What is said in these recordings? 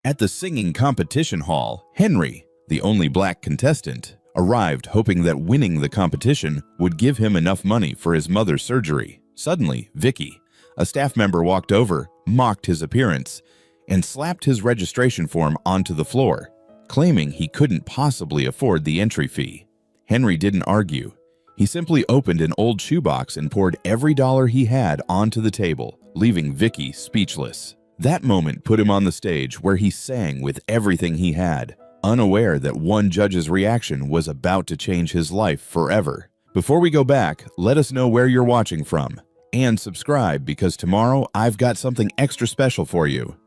At the singing competition hall, Henry, the only black contestant, arrived hoping that winning the competition would give him enough money for his mother's surgery. Suddenly, Vicky, a staff member, walked over, mocked his appearance, and slapped his registration form onto the floor, claiming he couldn't possibly afford the entry fee. Henry didn't argue. He simply opened an old shoebox and poured every dollar he had onto the table, leaving Vicky speechless. That moment put him on the stage where he sang with everything he had, unaware that one judge's reaction was about to change his life forever. Before we go back, let us know where you're watching from, and subscribe because tomorrow I've got something extra special for you.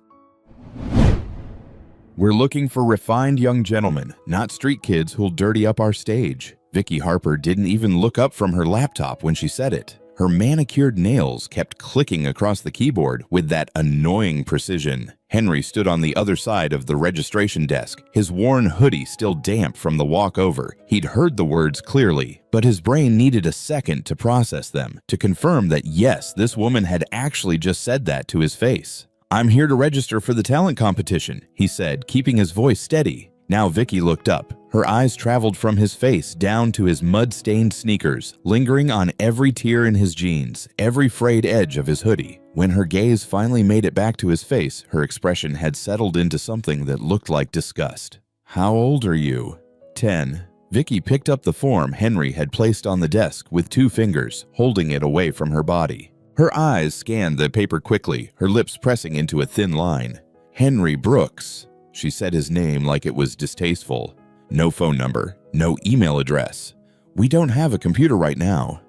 We're looking for refined young gentlemen, not street kids who'll dirty up our stage. Vicky Harper didn't even look up from her laptop when she said it. Her manicured nails kept clicking across the keyboard with that annoying precision. Henry stood on the other side of the registration desk, his worn hoodie still damp from the walk over. He'd heard the words clearly, but his brain needed a second to process them, to confirm that yes, this woman had actually just said that to his face. "I'm here to register for the talent competition," he said, keeping his voice steady. Now Vicky looked up. Her eyes traveled from his face down to his mud-stained sneakers, lingering on every tear in his jeans, every frayed edge of his hoodie. When her gaze finally made it back to his face, her expression had settled into something that looked like disgust. "How old are you?" 10. Vicky picked up the form Henry had placed on the desk with 2 fingers, holding it away from her body. Her eyes scanned the paper quickly, her lips pressing into a thin line. "Henry Brooks." She said his name like it was distasteful. "No phone number, no email address. We don't have a computer right now."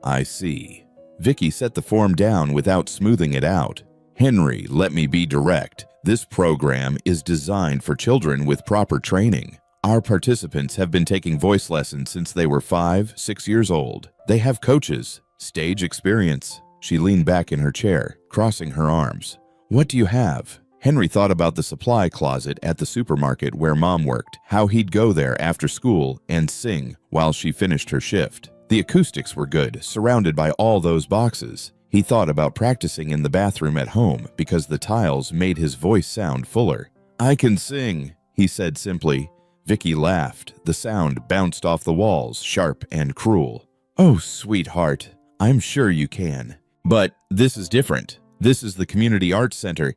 "I see." Vicky set the form down without smoothing it out. "Henry, let me be direct. This program is designed for children with proper training. Our participants have been taking voice lessons since they were 5, 6 years old. They have coaches, stage experience." She leaned back in her chair, crossing her arms. "What do you have?" Henry thought about the supply closet at the supermarket where Mom worked, how he'd go there after school and sing while she finished her shift. The acoustics were good, surrounded by all those boxes. He thought about practicing in the bathroom at home because the tiles made his voice sound fuller. "I can sing," he said simply. Vicky laughed. The sound bounced off the walls, sharp and cruel. "Oh, sweetheart, I'm sure you can. But this is different. This is the Community Arts Center.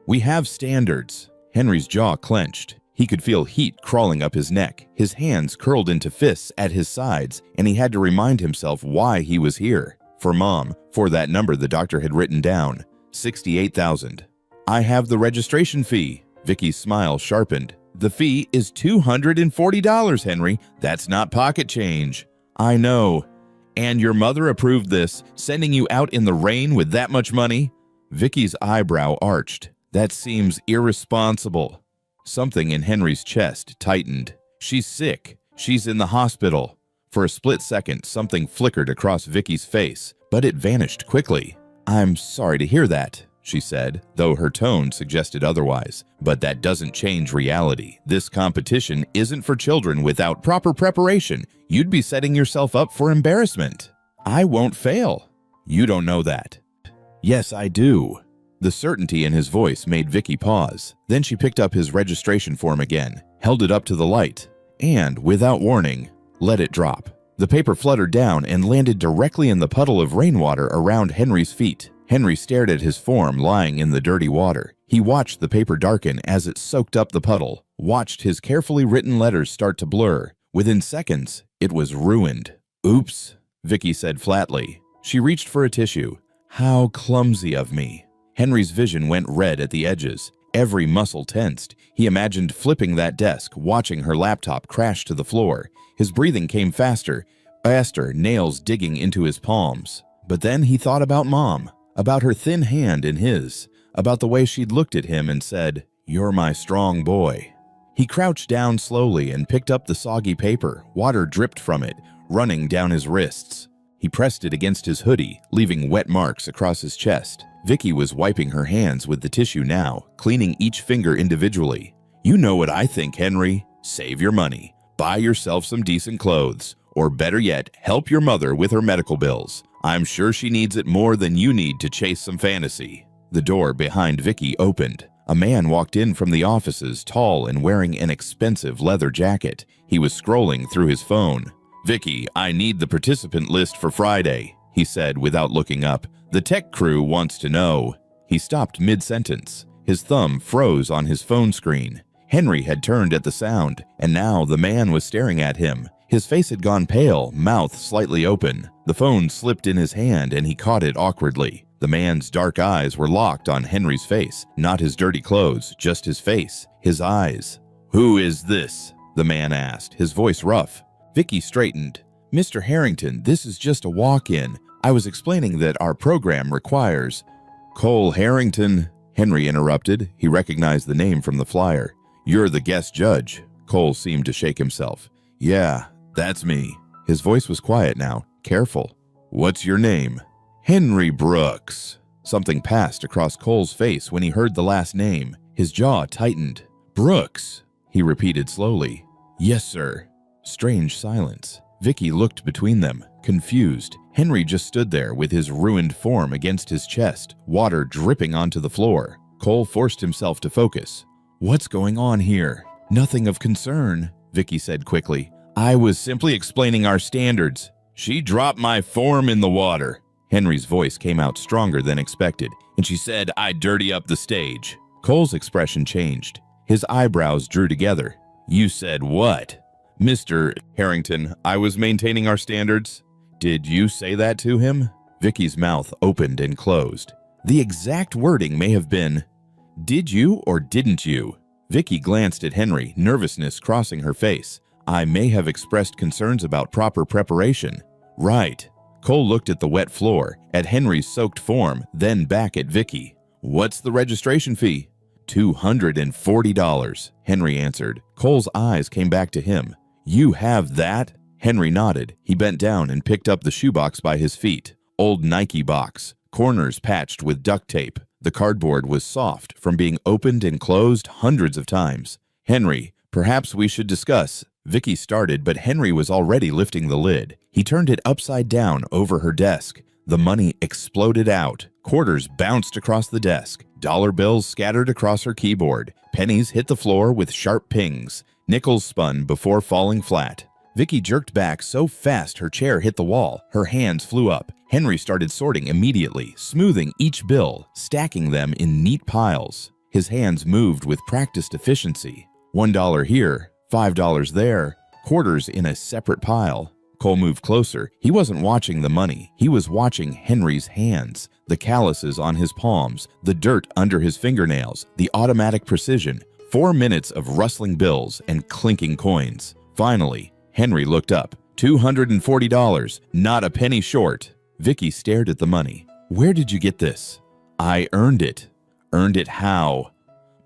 We have standards." Henry's jaw clenched. He could feel heat crawling up his neck. His hands curled into fists at his sides, and he had to remind himself why he was here. For Mom, for that number the doctor had written down, 68,000. "I have the registration fee." Vicky's smile sharpened. "The fee is $240, Henry. That's not pocket change." "I know. And your mother approved this, sending you out in the rain with that much money?" Vicky's eyebrow arched. "That seems irresponsible." Something in Henry's chest tightened. "She's sick. She's in the hospital." For a split second, something flickered across Vicky's face, but it vanished quickly. "I'm sorry to hear that," she said, though her tone suggested otherwise. "But that doesn't change reality. This competition isn't for children without proper preparation. You'd be setting yourself up for embarrassment." "I won't fail." "You don't know that." "Yes, I do." The certainty in his voice made Vicky pause. Then she picked up his registration form again, held it up to the light, and, without warning, let it drop. The paper fluttered down and landed directly in the puddle of rainwater around Henry's feet. Henry stared at his form lying in the dirty water. He watched the paper darken as it soaked up the puddle, watched his carefully written letters start to blur. Within seconds, it was ruined. "Oops," Vicky said flatly. She reached for a tissue. "How clumsy of me." Henry's vision went red at the edges. Every muscle tensed. He imagined flipping that desk, watching her laptop crash to the floor. His breathing came faster, nails digging into his palms. But then he thought about Mom, about her thin hand in his, about the way she'd looked at him and said, "You're my strong boy." He crouched down slowly and picked up the soggy paper. Water dripped from it, running down his wrists. He pressed it against his hoodie, leaving wet marks across his chest. Vicky was wiping her hands with the tissue now, cleaning each finger individually. "You know what I think, Henry. Save your money. Buy yourself some decent clothes. Or better yet, help your mother with her medical bills. I'm sure she needs it more than you need to chase some fantasy." The door behind Vicky opened. A man walked in from the offices, tall and wearing an expensive leather jacket. He was scrolling through his phone. "Vicky, I need the participant list for Friday," he said without looking up. "The tech crew wants to know." He stopped mid-sentence. His thumb froze on his phone screen. Henry had turned at the sound, and now the man was staring at him. His face had gone pale, mouth slightly open. The phone slipped in his hand and he caught it awkwardly. The man's dark eyes were locked on Henry's face, not his dirty clothes, just his face, his eyes. "Who is this?" the man asked, his voice rough. Vicky straightened. "Mr. Harrington, this is just a walk-in. I was explaining that our program requires—" "Cole Harrington," Henry interrupted. He recognized the name from the flyer. "You're the guest judge." Cole seemed to shake himself. "Yeah, that's me." His voice was quiet now, careful. "What's your name?" "Henry Brooks." Something passed across Cole's face when he heard the last name. His jaw tightened. "Brooks," he repeated slowly. "Yes, sir." Strange silence. Vicky looked between them, confused. Henry just stood there with his ruined form against his chest, water dripping onto the floor. Cole forced himself to focus. "What's going on here?" "Nothing of concern," Vicky said quickly. "I was simply explaining our standards." "She dropped my form in the water." Henry's voice came out stronger than expected, and she said I'd dirty up the stage. Cole's expression changed. His eyebrows drew together. "You said what?" "Mr. Harrington, I was maintaining our standards." "Did you say that to him?" Vicky's mouth opened and closed. The exact wording may have been, "Did you or didn't you?" Vicky glanced at Henry, nervousness crossing her face. "I may have expressed concerns about proper preparation." "Right." Cole looked at the wet floor, at Henry's soaked form, then back at Vicky. "What's the registration fee?" $240, Henry answered. Cole's eyes came back to him. "You have that?" Henry nodded. He bent down and picked up the shoebox by his feet. Old Nike box, corners patched with duct tape. The cardboard was soft from being opened and closed hundreds of times. "Henry, perhaps we should discuss." Vicky started, but Henry was already lifting the lid. He turned it upside down over her desk. The money exploded out. Quarters bounced across the desk. Dollar bills scattered across her keyboard. Pennies hit the floor with sharp pings. Nickels spun before falling flat. Vicky jerked back so fast her chair hit the wall. Her hands flew up. Henry started sorting immediately, smoothing each bill, stacking them in neat piles. His hands moved with practiced efficiency. $1 here, $5 there, quarters in a separate pile. Cole moved closer. He wasn't watching the money. He was watching Henry's hands, the calluses on his palms, the dirt under his fingernails, the automatic precision. 4 minutes of rustling bills and clinking coins. Finally, Henry looked up. $240, not a penny short. Vicky stared at the money. "Where did you get this?" "I earned it." "Earned it how?"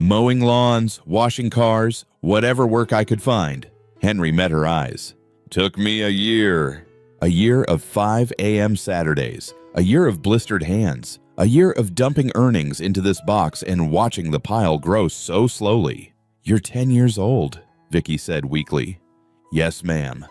"Mowing lawns, washing cars, whatever work I could find." Henry met her eyes. "Took me a year." A year of 5 a.m. Saturdays. A year of blistered hands. A year of dumping earnings into this box and watching the pile grow so slowly. "You're 10 years old," Vicky said weakly. "Yes, ma'am."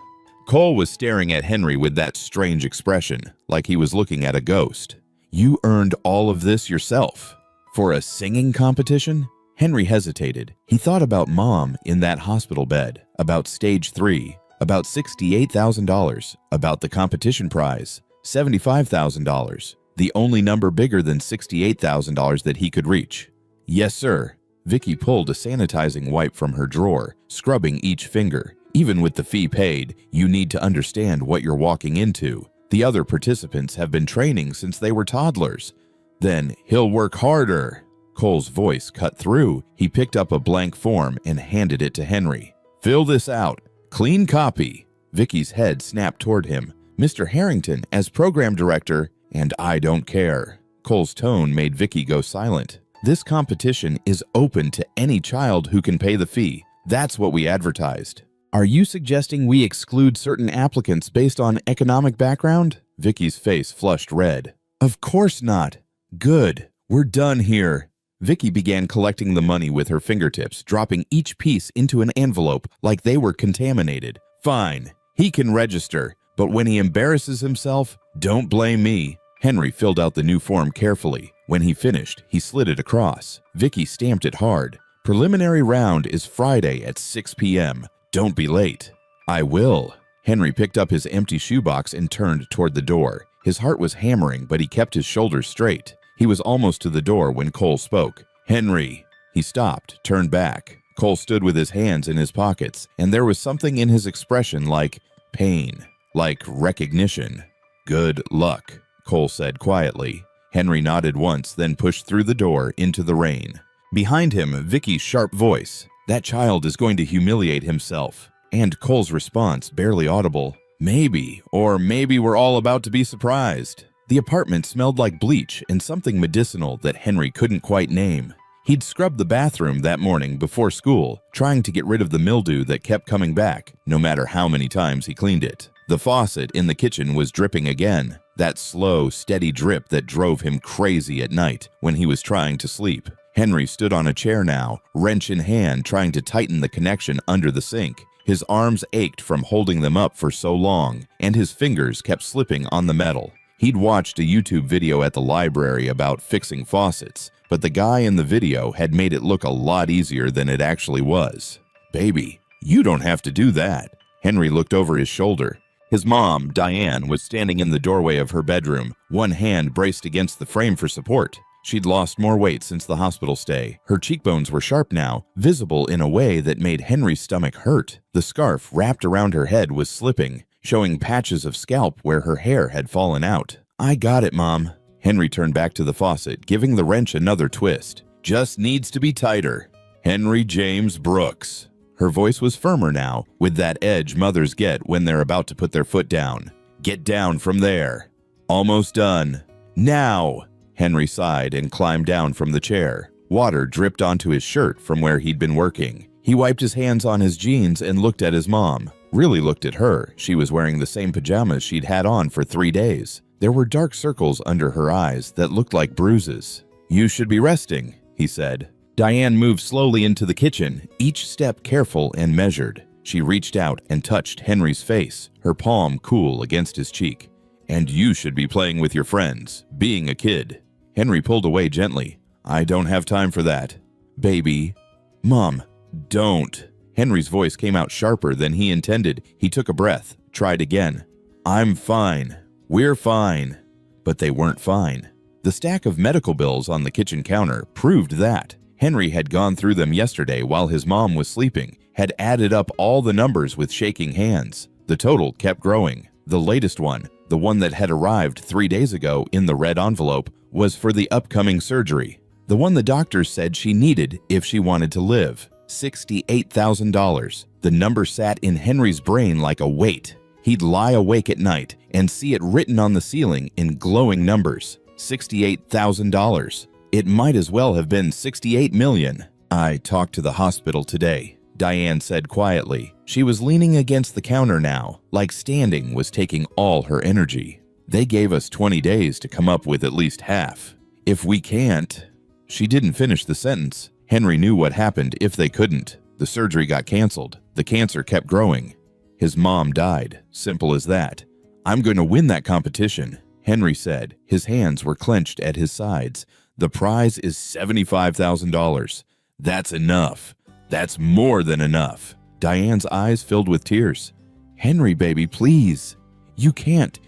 Cole was staring at Henry with that strange expression, like he was looking at a ghost. "You earned all of this yourself? For a singing competition?" Henry hesitated. He thought about Mom in that hospital bed, about stage 3, about $68,000, about the competition prize, $75,000, the only number bigger than $68,000 that he could reach. "Yes, sir." Vicky pulled a sanitizing wipe from her drawer, scrubbing each finger. "Even with the fee paid, you need to understand what you're walking into. The other participants have been training since they were toddlers." "Then he'll work harder." Cole's voice cut through. He picked up a blank form and handed it to Henry. "Fill this out. Clean copy." Vicky's head snapped toward him. "Mr. Harrington, as program director," "And I don't care." Cole's tone made Vicky go silent. "This competition is open to any child who can pay the fee. That's what we advertised." "Are you suggesting we exclude certain applicants based on economic background?" Vicky's face flushed red. "Of course not." "Good. We're done here." Vicky began collecting the money with her fingertips, dropping each piece into an envelope like they were contaminated. "Fine. He can register. But when he embarrasses himself, don't blame me." Henry filled out the new form carefully. When he finished, he slid it across. Vicky stamped it hard. "Preliminary round is Friday at 6 p.m. Don't be late." "I will." Henry picked up his empty shoebox and turned toward the door. His heart was hammering, but he kept his shoulders straight. He was almost to the door when Cole spoke. "Henry." He stopped, turned back. Cole stood with his hands in his pockets, and there was something in his expression like pain, like recognition. "Good luck," Cole said quietly. Henry nodded once, then pushed through the door into the rain. Behind him, Vicky's sharp voice. "That child is going to humiliate himself." And Cole's response, barely audible. "Maybe, or maybe we're all about to be surprised." The apartment smelled like bleach and something medicinal that Henry couldn't quite name. He'd scrubbed the bathroom that morning before school, trying to get rid of the mildew that kept coming back, no matter how many times he cleaned it. The faucet in the kitchen was dripping again, that slow, steady drip that drove him crazy at night when he was trying to sleep. Henry stood on a chair now, wrench in hand, trying to tighten the connection under the sink. His arms ached from holding them up for so long, and his fingers kept slipping on the metal. He'd watched a YouTube video at the library about fixing faucets, but the guy in the video had made it look a lot easier than it actually was. "Baby, you don't have to do that." Henry looked over his shoulder. His mom, Diane, was standing in the doorway of her bedroom, one hand braced against the frame for support. She'd lost more weight since the hospital stay. Her cheekbones were sharp now, visible in a way that made Henry's stomach hurt. The scarf wrapped around her head was slipping, showing patches of scalp where her hair had fallen out. "I got it, Mom." Henry turned back to the faucet, giving the wrench another twist. "Just needs to be tighter." "Henry James Brooks." Her voice was firmer now, with that edge mothers get when they're about to put their foot down. "Get down from there." "Almost done." "Now!" Henry sighed and climbed down from the chair. Water dripped onto his shirt from where he'd been working. He wiped his hands on his jeans and looked at his mom. Really looked at her. She was wearing the same pajamas she'd had on for 3 days. There were dark circles under her eyes that looked like bruises. "You should be resting," he said. Diane moved slowly into the kitchen, each step careful and measured. She reached out and touched Henry's face, her palm cool against his cheek. "And you should be playing with your friends, being a kid." Henry pulled away gently. "I don't have time for that." "Baby." "Mom, don't." Henry's voice came out sharper than he intended. He took a breath, tried again. "I'm fine. We're fine." But they weren't fine. The stack of medical bills on the kitchen counter proved that. Henry had gone through them yesterday while his mom was sleeping, had added up all the numbers with shaking hands. The total kept growing. The latest one, the one that had arrived 3 days ago in the red envelope, was for the upcoming surgery. The one the doctors said she needed if she wanted to live. $68,000. The number sat in Henry's brain like a weight. He'd lie awake at night and see it written on the ceiling in glowing numbers. $68,000. It might as well have been 68 million. "I talked to the hospital today," Diane said quietly. She was leaning against the counter now, like standing was taking all her energy. "They gave us 20 days to come up with at least half. If we can't..." She didn't finish the sentence. Henry knew what happened if they couldn't. The surgery got canceled. The cancer kept growing. His mom died. Simple as that. "I'm going to win that competition," Henry said. His hands were clenched at his sides. "The prize is $75,000. That's enough. That's more than enough." Diane's eyes filled with tears. "Henry, baby, please. You can't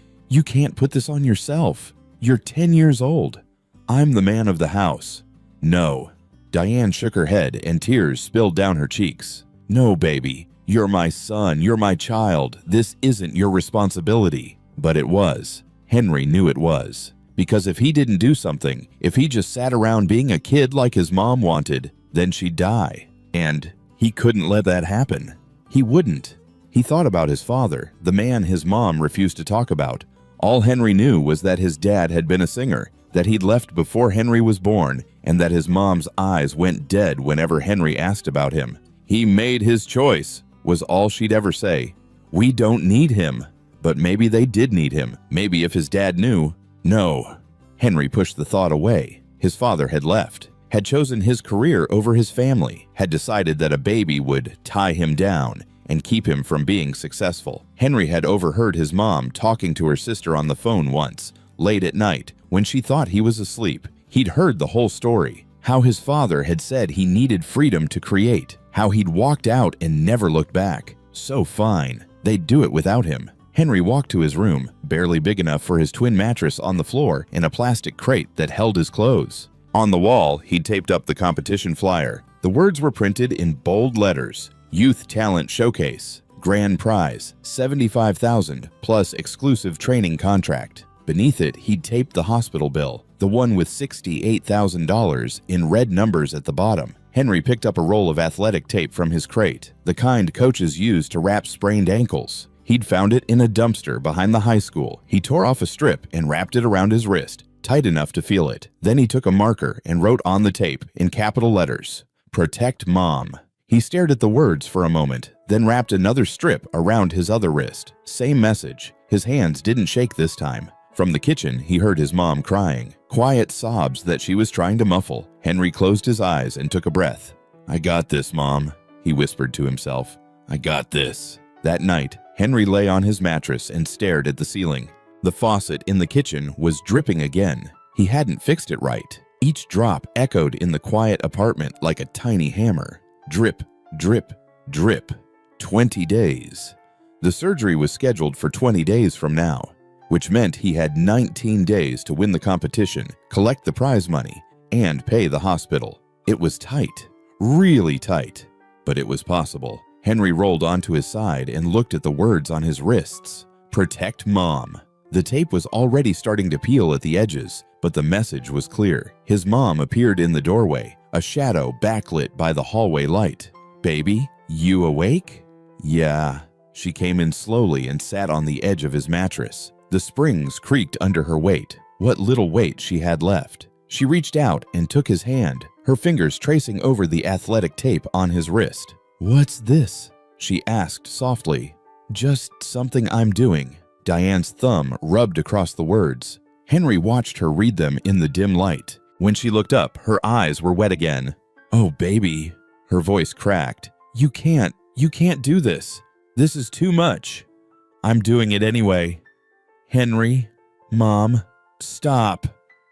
put this on yourself. You're 10 years old. I'm the man of the house." "No." Diane shook her head and tears spilled down her cheeks. "No, baby. You're my son. You're my child. This isn't your responsibility." But it was. Henry knew it was. Because if he didn't do something, if he just sat around being a kid like his mom wanted, then she'd die. And he couldn't let that happen. He wouldn't. He thought about his father, the man his mom refused to talk about. All Henry knew was that his dad had been a singer, that he'd left before Henry was born, and that his mom's eyes went dead whenever Henry asked about him. "He made his choice," was all she'd ever say. "We don't need him." But maybe they did need him. Maybe if his dad knew. No. Henry pushed the thought away. His father had left, had chosen his career over his family, had decided that a baby would tie him down and keep him from being successful. Henry had overheard his mom talking to her sister on the phone once, late at night, when she thought he was asleep. He'd heard the whole story, how his father had said he needed freedom to create, how he'd walked out and never looked back. So fine, they'd do it without him. Henry walked to his room, barely big enough for his twin mattress on the floor and a plastic crate that held his clothes. On the wall, he'd taped up the competition flyer. The words were printed in bold letters: Youth Talent Showcase, Grand Prize, $75,000 plus exclusive training contract. Beneath it, he'd taped the hospital bill, the one with $68,000 in red numbers at the bottom. Henry picked up a roll of athletic tape from his crate, the kind coaches use to wrap sprained ankles. He'd found it in a dumpster behind the high school. He tore off a strip and wrapped it around his wrist, tight enough to feel it. Then he took a marker and wrote on the tape, in capital letters, "Protect Mom." He stared at the words for a moment, then wrapped another strip around his other wrist. Same message. His hands didn't shake this time. From the kitchen, he heard his mom crying, quiet sobs that she was trying to muffle. Henry closed his eyes and took a breath. "I got this, Mom," he whispered to himself. "I got this." That night, Henry lay on his mattress and stared at the ceiling. The faucet in the kitchen was dripping again. He hadn't fixed it right. Each drop echoed in the quiet apartment like a tiny hammer. Drip, drip, drip. 20 days. The surgery was scheduled for 20 days from now, which meant he had 19 days to win the competition, collect the prize money, and pay the hospital. It was tight, really tight, but it was possible. Henry rolled onto his side and looked at the words on his wrists. Protect Mom. The tape was already starting to peel at the edges, but the message was clear. His mom appeared in the doorway, a shadow backlit by the hallway light. "Baby, you awake?" "Yeah." She came in slowly and sat on the edge of his mattress. The springs creaked under her weight, what little weight she had left. She reached out and took his hand, her fingers tracing over the athletic tape on his wrist. "What's this?" she asked softly. "Just something I'm doing." Diane's thumb rubbed across the words. Henry watched her read them in the dim light. When she looked up, her eyes were wet again. "Oh, baby." Her voice cracked. You can't do this. This is too much." "I'm doing it anyway." "Henry, Mom, stop."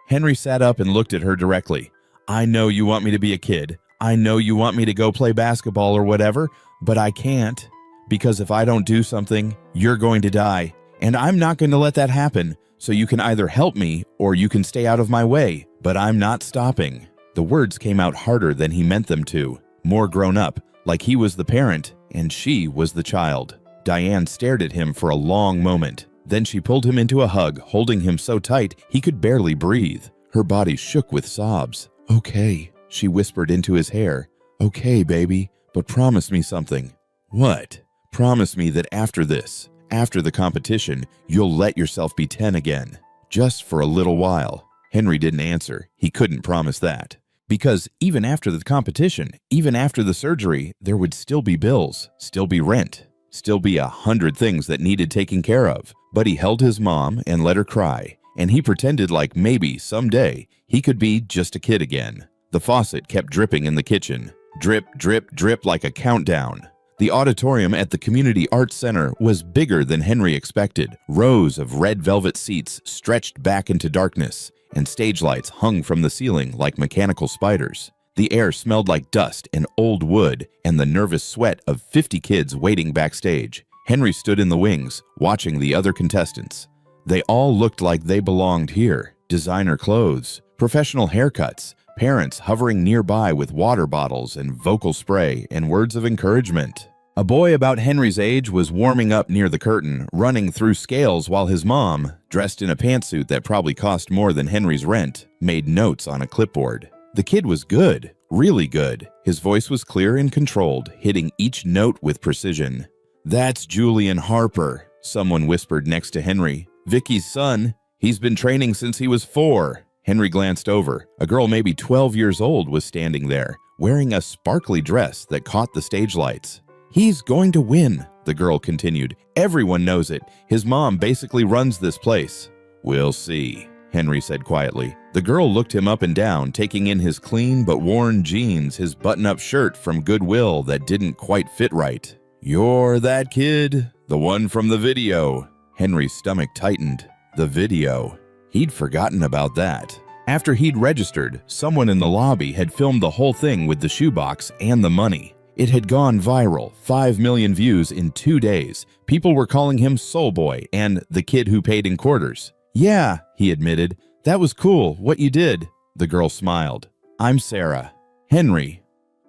Henry sat up and looked at her directly. "I know you want me to be a kid. I know you want me to go play basketball or whatever, but I can't. Because if I don't do something, you're going to die. And I'm not going to let that happen, so you can either help me or you can stay out of my way, but I'm not stopping." The words came out harder than he meant them to, more grown up, like he was the parent and she was the child. Diane stared at him for a long moment. Then she pulled him into a hug, holding him so tight he could barely breathe. Her body shook with sobs. "Okay," she whispered into his hair. "Okay, baby, but promise me something." "What?" "Promise me that after this, after the competition, you'll let yourself be 10 again. Just for a little while." Henry didn't answer. He couldn't promise that. Because even after the competition, even after the surgery, there would still be bills, still be rent, still be 100 things that needed taking care of. But he held his mom and let her cry, and he pretended like maybe someday he could be just a kid again. The faucet kept dripping in the kitchen. Drip, drip, drip like a countdown. The auditorium at the Community Arts Center was bigger than Henry expected. Rows of red velvet seats stretched back into darkness, and stage lights hung from the ceiling like mechanical spiders. The air smelled like dust and old wood and the nervous sweat of 50 kids waiting backstage. Henry stood in the wings, watching the other contestants. They all looked like they belonged here. Designer clothes, professional haircuts, parents hovering nearby with water bottles and vocal spray and words of encouragement. A boy about Henry's age was warming up near the curtain, running through scales while his mom, dressed in a pantsuit that probably cost more than Henry's rent, made notes on a clipboard. The kid was good, really good. His voice was clear and controlled, hitting each note with precision. "That's Julian Harper," someone whispered next to Henry. "Vicky's son. He's been training since he was 4. Henry glanced over. A girl maybe 12 years old was standing there, wearing a sparkly dress that caught the stage lights. "He's going to win," the girl continued. "Everyone knows it. His mom basically runs this place." "We'll see," Henry said quietly. The girl looked him up and down, taking in his clean but worn jeans, his button-up shirt from Goodwill that didn't quite fit right. "You're that kid, the one from the video." Henry's stomach tightened. The video. He'd forgotten about that. After he'd registered, someone in the lobby had filmed the whole thing with the shoebox and the money. It had gone viral, 5 million views in 2 days. People were calling him Soul Boy and the kid who paid in quarters. "Yeah," he admitted. "That was cool, what you did." The girl smiled. "I'm Sarah." "Henry."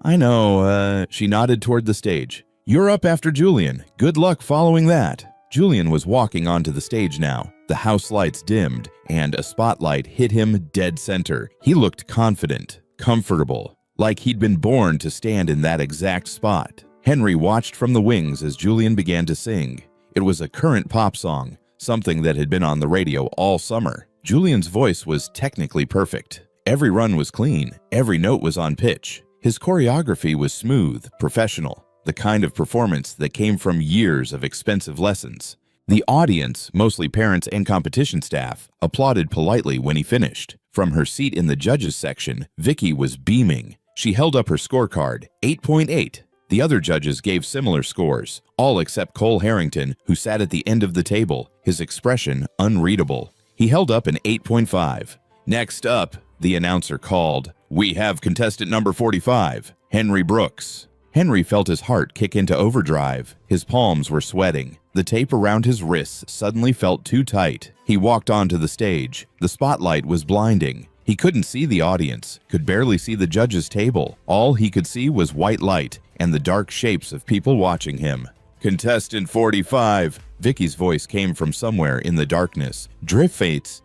"I know," she nodded toward the stage. "You're up after Julian. Good luck following that." Julian was walking onto the stage now. The house lights dimmed, and a spotlight hit him dead center. He looked confident, comfortable, like he'd been born to stand in that exact spot. Henry watched from the wings as Julian began to sing. It was a current pop song, something that had been on the radio all summer. Julian's voice was technically perfect. Every run was clean, every note was on pitch. His choreography was smooth, professional, the kind of performance that came from years of expensive lessons. The audience, mostly parents and competition staff, applauded politely when he finished. From her seat in the judges section, Vicky was beaming. She held up her scorecard, 8.8. The other judges gave similar scores, all except Cole Harrington, who sat at the end of the table, his expression unreadable. He held up an 8.5. "Next up," the announcer called, "we have contestant number 45, Henry Brooks." Henry felt his heart kick into overdrive. His palms were sweating. The tape around his wrists suddenly felt too tight. He walked onto the stage. The spotlight was blinding. He couldn't see the audience, could barely see the judges' table. All he could see was white light and the dark shapes of people watching him. "Contestant 45. Vicky's voice came from somewhere in the darkness. "Driffates.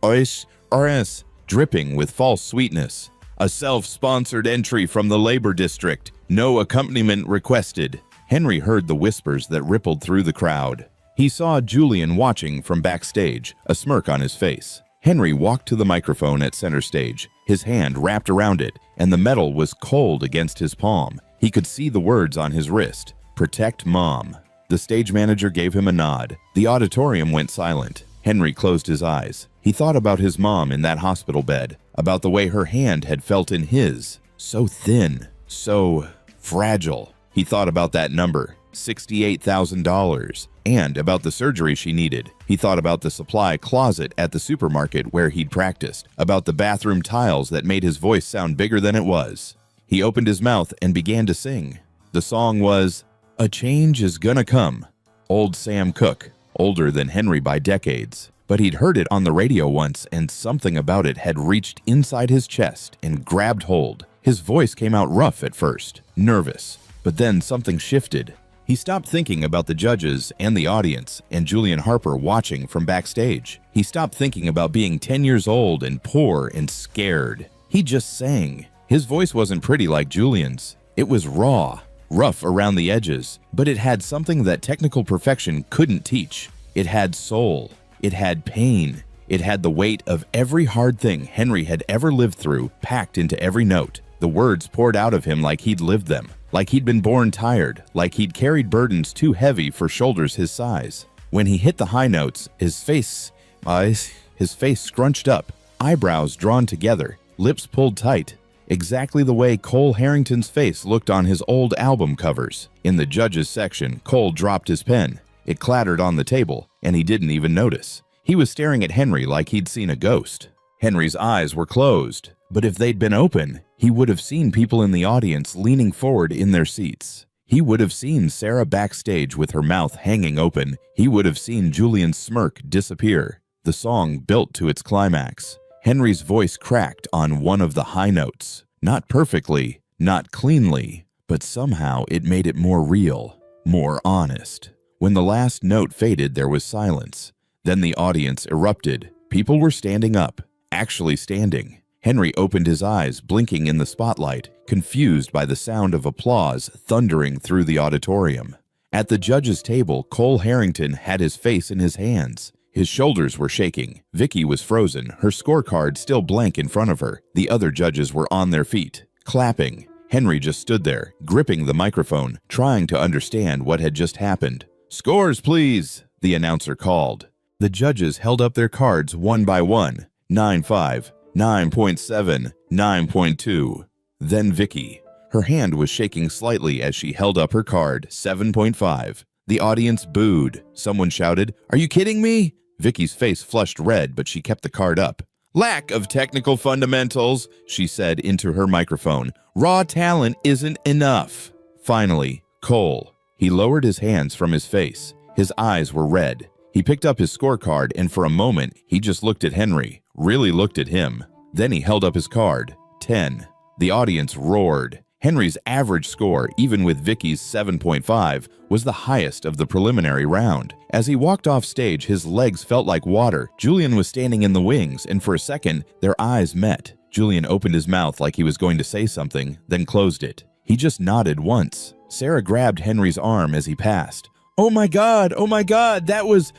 RS. Dripping with false sweetness. "A self-sponsored entry from the Labor District. No accompaniment requested." Henry heard the whispers that rippled through the crowd. He saw Julian watching from backstage, a smirk on his face. Henry walked to the microphone at center stage, his hand wrapped around it, and the metal was cold against his palm. He could see the words on his wrist, "Protect Mom." The stage manager gave him a nod. The auditorium went silent. Henry closed his eyes. He thought about his mom in that hospital bed, about the way her hand had felt in his. So thin, so fragile. He thought about that number, $68,000, and about the surgery she needed. He thought about the supply closet at the supermarket where he'd practiced, about the bathroom tiles that made his voice sound bigger than it was. He opened his mouth and began to sing. The song was, "A Change Is Gonna Come." Old Sam Cooke, older than Henry by decades. But he'd heard it on the radio once, and something about it had reached inside his chest and grabbed hold. His voice came out rough at first, nervous, but then something shifted. He stopped thinking about the judges and the audience and Julian Harper watching from backstage. He stopped thinking about being 10 years old and poor and scared. He just sang. His voice wasn't pretty like Julian's. It was raw, rough around the edges, but it had something that technical perfection couldn't teach. It had soul. It had pain. It had the weight of every hard thing Henry had ever lived through packed into every note. The words poured out of him like he'd lived them, like he'd been born tired, like he'd carried burdens too heavy for shoulders his size. When he hit the high notes, his face scrunched up, eyebrows drawn together, lips pulled tight, exactly the way Cole Harrington's face looked on his old album covers. In the judges section, Cole dropped his pen. It clattered on the table, and he didn't even notice. He was staring at Henry like he'd seen a ghost. Henry's eyes were closed, but if they'd been open, he would have seen people in the audience leaning forward in their seats. He would have seen Sarah backstage with her mouth hanging open. He would have seen Julian's smirk disappear. The song built to its climax. Henry's voice cracked on one of the high notes. Not perfectly, not cleanly, but somehow it made it more real, more honest. When the last note faded, there was silence. Then the audience erupted. People were standing up, actually standing. Henry opened his eyes, blinking in the spotlight, confused by the sound of applause thundering through the auditorium. At the judges' table, Cole Harrington had his face in his hands. His shoulders were shaking. Vicky was frozen, her scorecard still blank in front of her. The other judges were on their feet, clapping. Henry just stood there, gripping the microphone, trying to understand what had just happened. "Scores, please," the announcer called. The judges held up their cards one by one. 9.5, 9.7, 9.2. Then Vicky. Her hand was shaking slightly as she held up her card, 7.5. The audience booed. Someone shouted, "Are you kidding me?" Vicky's face flushed red, but she kept the card up. Lack of technical fundamentals, she said into her microphone. Raw talent isn't enough. Finally, Cole. He lowered his hands from his face. His eyes were red. He picked up his scorecard, and for a moment, he just looked at Henry, really looked at him. Then he held up his card. 10. The audience roared. Henry's average score, even with Vicky's 7.5, was the highest of the preliminary round. As he walked off stage, his legs felt like water. Julian was standing in the wings, and for a second, their eyes met. Julian opened his mouth like he was going to say something, then closed it. He just nodded once. Sarah grabbed Henry's arm as he passed. Oh my God, that was...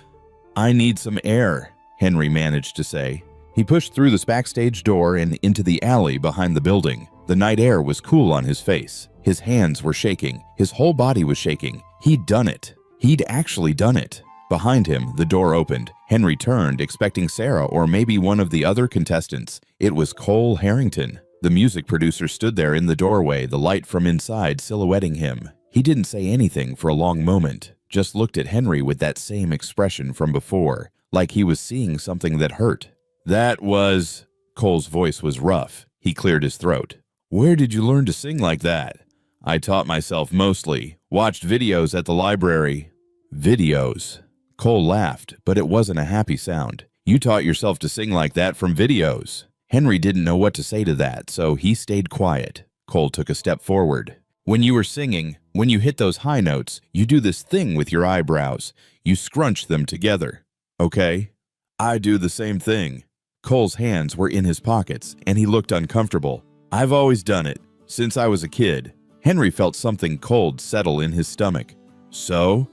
I need some air, Henry managed to say. He pushed through the backstage door and into the alley behind the building. The night air was cool on his face. His hands were shaking. His whole body was shaking. He'd done it. He'd actually done it. Behind him, the door opened. Henry turned, expecting Sarah or maybe one of the other contestants. It was Cole Harrington. The music producer stood there in the doorway, the light from inside silhouetting him. He didn't say anything for a long moment, just looked at Henry with that same expression from before, like he was seeing something that hurt. That was... Cole's voice was rough. He cleared his throat. Where did you learn to sing like that? I taught myself mostly. Watched videos at the library. Videos. Cole laughed, but it wasn't a happy sound. You taught yourself to sing like that from videos. Henry didn't know what to say to that, so he stayed quiet. Cole took a step forward. When you were singing, when you hit those high notes, you do this thing with your eyebrows. You scrunch them together. Okay? I do the same thing. Cole's hands were in his pockets, and he looked uncomfortable. I've always done it, since I was a kid. Henry felt something cold settle in his stomach. So?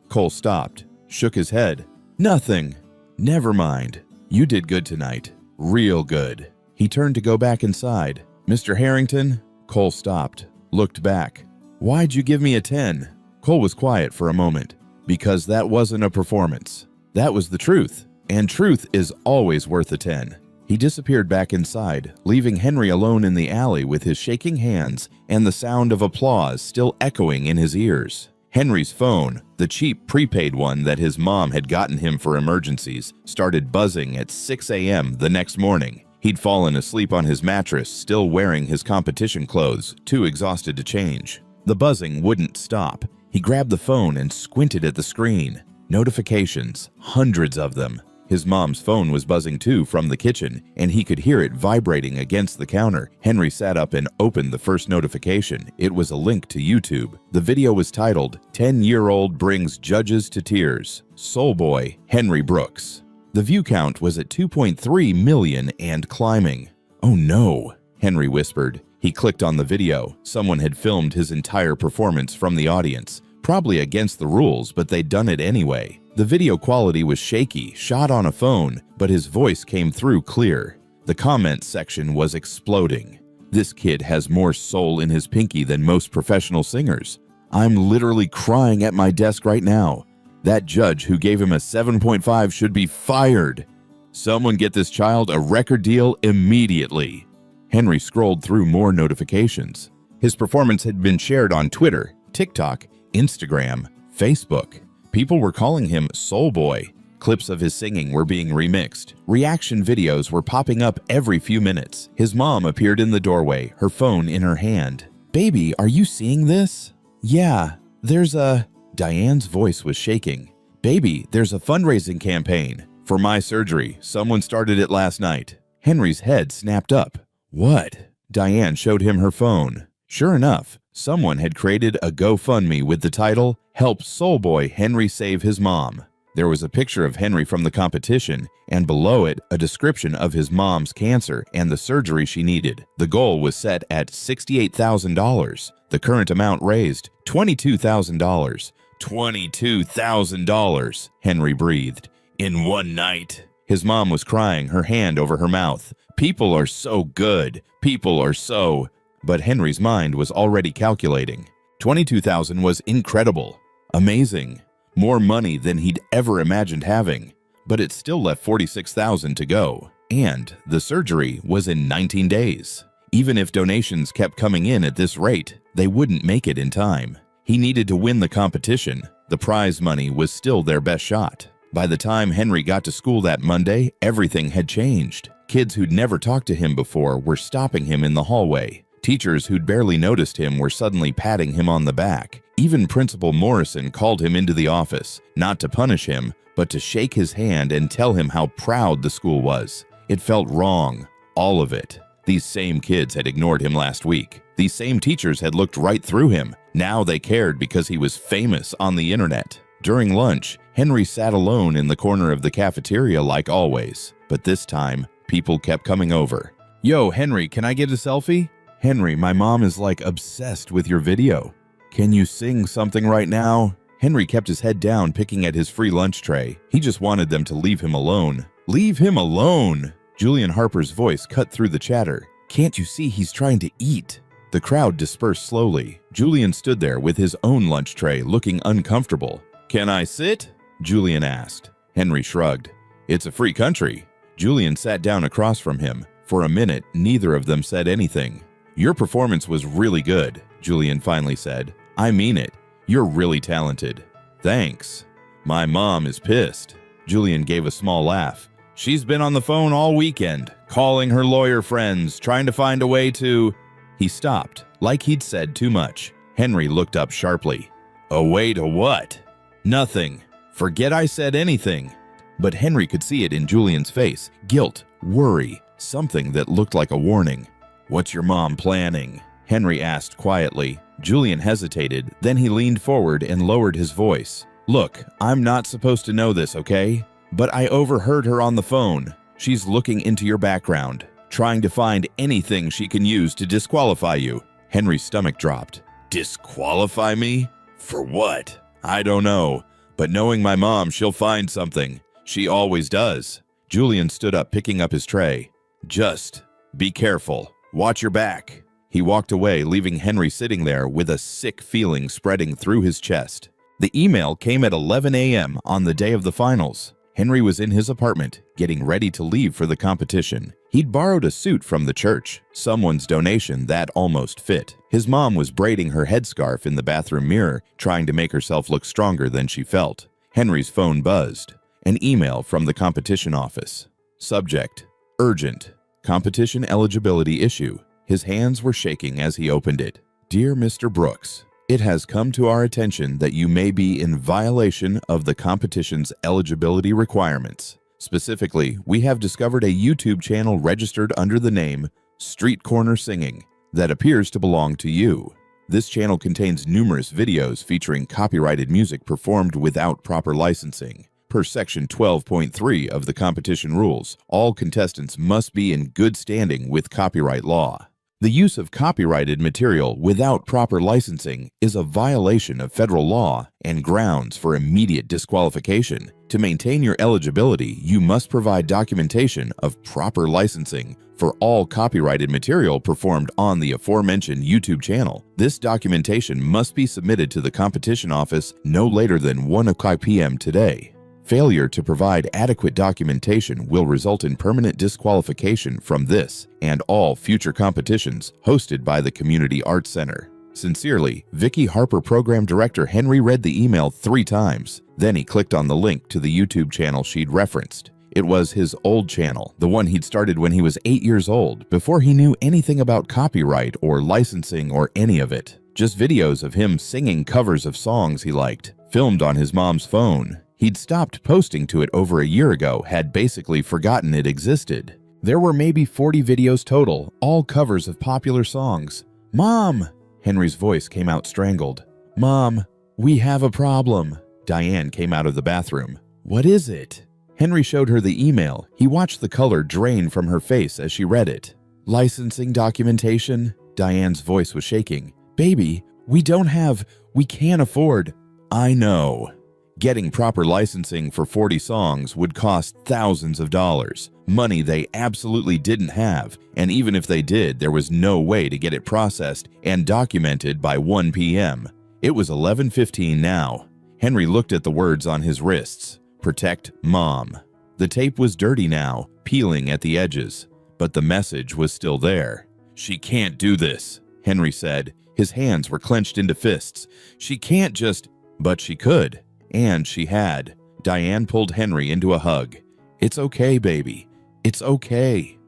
Cole stopped, shook his head. Nothing. Never mind. You did good tonight. Real good. He turned to go back inside. Mr. Harrington? Cole stopped, looked back. Why'd you give me a 10? Cole was quiet for a moment. Because that wasn't a performance. That was the truth. And truth is always worth a 10. He disappeared back inside, leaving Henry alone in the alley with his shaking hands and the sound of applause still echoing in his ears. Henry's phone, the cheap prepaid one that his mom had gotten him for emergencies, started buzzing at 6 a.m. the next morning. He'd fallen asleep on his mattress, still wearing his competition clothes, too exhausted to change. The buzzing wouldn't stop. He grabbed the phone and squinted at the screen. Notifications, hundreds of them. His mom's phone was buzzing too from the kitchen, and he could hear it vibrating against the counter. Henry sat up and opened the first notification. It was a link to YouTube. The video was titled, 10-Year-Old Brings Judges to Tears. Soul Boy, Henry Brooks. The view count was at 2.3 million and climbing. Oh no, Henry whispered. He clicked on the video. Someone had filmed his entire performance from the audience. Probably against the rules, but they'd done it anyway. The video quality was shaky, shot on a phone, but his voice came through clear. The comments section was exploding. This kid has more soul in his pinky than most professional singers. I'm literally crying at my desk right now. That judge who gave him a 7.5 should be fired. Someone get this child a record deal immediately. Henry scrolled through more notifications. His performance had been shared on Twitter, TikTok, Instagram, Facebook. People were calling him Soul Boy. Clips of his singing were being remixed. Reaction videos were popping up every few minutes. His mom appeared in the doorway, her phone in her hand. Baby, are you seeing this? Yeah, there's a... Diane's voice was shaking. Baby, there's a fundraising campaign. For my surgery. Someone started it last night. Henry's head snapped up. What? Diane showed him her phone. Sure enough, someone had created a GoFundMe with the title, Help Soul Boy Henry Save His Mom. There was a picture of Henry from the competition, and below it, a description of his mom's cancer and the surgery she needed. The goal was set at $68,000. The current amount raised, $22,000. $22,000, Henry breathed. In one night. His mom was crying, her hand over her mouth. People are so good. People are so... But Henry's mind was already calculating. $22,000 was incredible. Amazing. More money than he'd ever imagined having. But it still left $46,000 to go. And the surgery was in 19 days. Even if donations kept coming in at this rate, they wouldn't make it in time. He needed to win the competition. The prize money was still their best shot. By the time Henry got to school that Monday, everything had changed. Kids who'd never talked to him before were stopping him in the hallway. Teachers who'd barely noticed him were suddenly patting him on the back. Even Principal Morrison called him into the office, not to punish him, but to shake his hand and tell him how proud the school was. It felt wrong, all of it. These same kids had ignored him last week. These same teachers had looked right through him. Now they cared because he was famous on the internet. During lunch, Henry sat alone in the corner of the cafeteria like always. But this time, people kept coming over. "Yo, Henry, can I get a selfie?" "Henry, my mom is like obsessed with your video. Can you sing something right now?" Henry kept his head down, picking at his free lunch tray. He just wanted them to leave him alone. "Leave him alone!" Julian Harper's voice cut through the chatter. "Can't you see he's trying to eat?" The crowd dispersed slowly. Julian stood there with his own lunch tray, looking uncomfortable. "Can I sit?" Julian asked. Henry shrugged. "It's a free country." Julian sat down across from him. For a minute, neither of them said anything. "Your performance was really good," Julian finally said. "I mean it. You're really talented." "Thanks." "My mom is pissed." Julian gave a small laugh. "She's been on the phone all weekend, calling her lawyer friends, trying to find a way to—" He stopped, like he'd said too much. Henry looked up sharply. "A way to what?" "Nothing. Forget I said anything." But Henry could see it in Julian's face. Guilt, worry, something that looked like a warning. "What's your mom planning?" Henry asked quietly. Julian hesitated, then he leaned forward and lowered his voice. "Look, I'm not supposed to know this, okay? But I overheard her on the phone. She's looking into your background, trying to find anything she can use to disqualify you." Henry's stomach dropped. "Disqualify me? For what?" "I don't know, but knowing my mom, she'll find something. She always does." Julian stood up, picking up his tray. "Just be careful. Watch your back." He walked away, leaving Henry sitting there with a sick feeling spreading through his chest. The email came at 11 a.m. on the day of the finals. Henry was in his apartment, getting ready to leave for the competition. He'd borrowed a suit from the church, someone's donation that almost fit. His mom was braiding her headscarf in the bathroom mirror, trying to make herself look stronger than she felt. Henry's phone buzzed. An email from the competition office. Subject: Urgent. Competition eligibility issue. His hands were shaking as he opened it. "Dear Mr. Brooks, it has come to our attention that you may be in violation of the competition's eligibility requirements. Specifically, we have discovered a YouTube channel registered under the name Street Corner Singing that appears to belong to you. This channel contains numerous videos featuring copyrighted music performed without proper licensing. Per Section 12.3 of the competition rules, all contestants must be in good standing with copyright law. The use of copyrighted material without proper licensing is a violation of federal law and grounds for immediate disqualification. To maintain your eligibility, you must provide documentation of proper licensing for all copyrighted material performed on the aforementioned YouTube channel. This documentation must be submitted to the competition office no later than 1 p.m. today. Failure to provide adequate documentation will result in permanent disqualification from this and all future competitions hosted by the Community Arts Center. Sincerely, Vicky Harper Program Director. Henry read the email 3 times. Then he clicked on the link to the YouTube channel she'd referenced. It was his old channel, the one he'd started when he was 8 years old, before he knew anything about copyright or licensing or any of it. Just videos of him singing covers of songs he liked, filmed on his mom's phone. He'd stopped posting to it over a year ago, had basically forgotten it existed. There were maybe 40 videos total, all covers of popular songs. "Mom!" Henry's voice came out strangled. "Mom, we have a problem." Diane came out of the bathroom. "What is it?" Henry showed her the email. He watched the color drain from her face as she read it. "Licensing documentation?" Diane's voice was shaking. "Baby, we can't afford." "I know. Getting proper licensing for 40 songs would cost thousands of dollars, money they absolutely didn't have, and even if they did, there was no way to get it processed and documented by 1 p.m. It was 11:15 now. Henry looked at the words on his wrists. Protect Mom. The tape was dirty now, peeling at the edges, but the message was still there. "She can't do this," Henry said. His hands were clenched into fists. "She can't just—" But she could. And she had. Diane pulled Henry into a hug. "It's okay, baby. It's okay."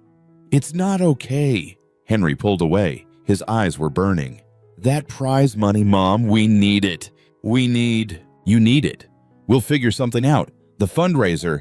"It's not okay." Henry pulled away. His eyes were burning. "That prize money, Mom, we need it. You need it. We'll figure something out. The fundraiser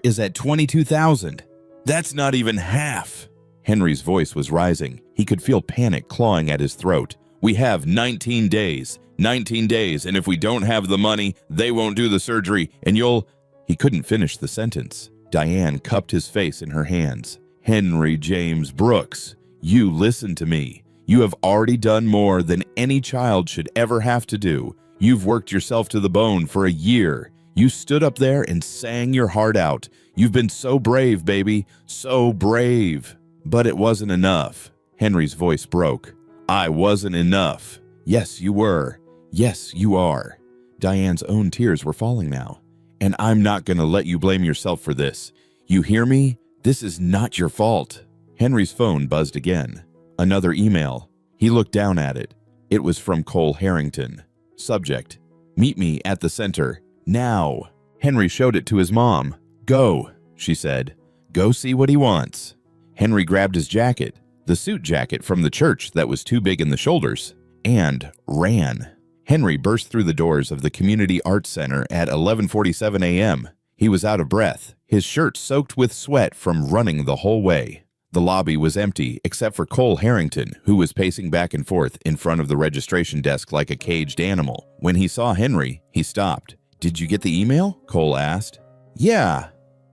is at $22,000. That's not even half." Henry's voice was rising. He could feel panic clawing at his throat. "We have 19 days, and if we don't have the money, they won't do the surgery, and you'll—" He couldn't finish the sentence. Diane cupped his face in her hands. "Henry James Brooks, you listen to me. You have already done more than any child should ever have to do. You've worked yourself to the bone for a year. You stood up there and sang your heart out. You've been so brave, baby, so brave." "But it wasn't enough." Henry's voice broke. "I wasn't enough." "Yes, you were. Yes, you are." Diane's own tears were falling now. "And I'm not going to let you blame yourself for this. You hear me? This is not your fault." Henry's phone buzzed again. Another email. He looked down at it. It was from Cole Harrington. Subject: "Meet me at the center. Now." Henry showed it to his mom. "Go," she said. "Go see what he wants." Henry grabbed his jacket, the suit jacket from the church that was too big in the shoulders, and ran. Henry burst through the doors of the Community Arts Center at 11:47 a.m. He was out of breath, his shirt soaked with sweat from running the whole way. The lobby was empty except for Cole Harrington, who was pacing back and forth in front of the registration desk like a caged animal. When he saw Henry, he stopped. "Did you get the email?" Cole asked. "Yeah."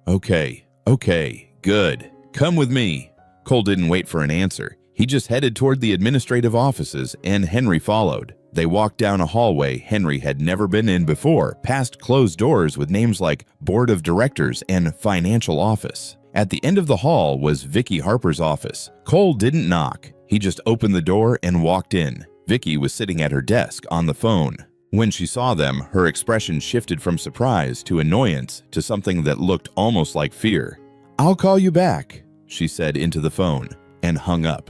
Okay, good. Come with me." Cole didn't wait for an answer. He just headed toward the administrative offices, and Henry followed. They walked down a hallway Henry had never been in before, past closed doors with names like Board of Directors and Financial Office. At the end of the hall was Vicky Harper's office. Cole didn't knock. He just opened the door and walked in. Vicky was sitting at her desk on the phone. When she saw them, her expression shifted from surprise to annoyance to something that looked almost like fear. "I'll call you back," she said into the phone, and hung up.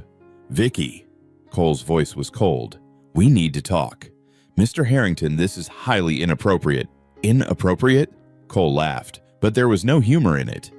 "Vicky." Cole's voice was cold. "We need to talk." "Mr. Harrington, this is highly inappropriate." "Inappropriate?" Cole laughed, but there was no humor in it.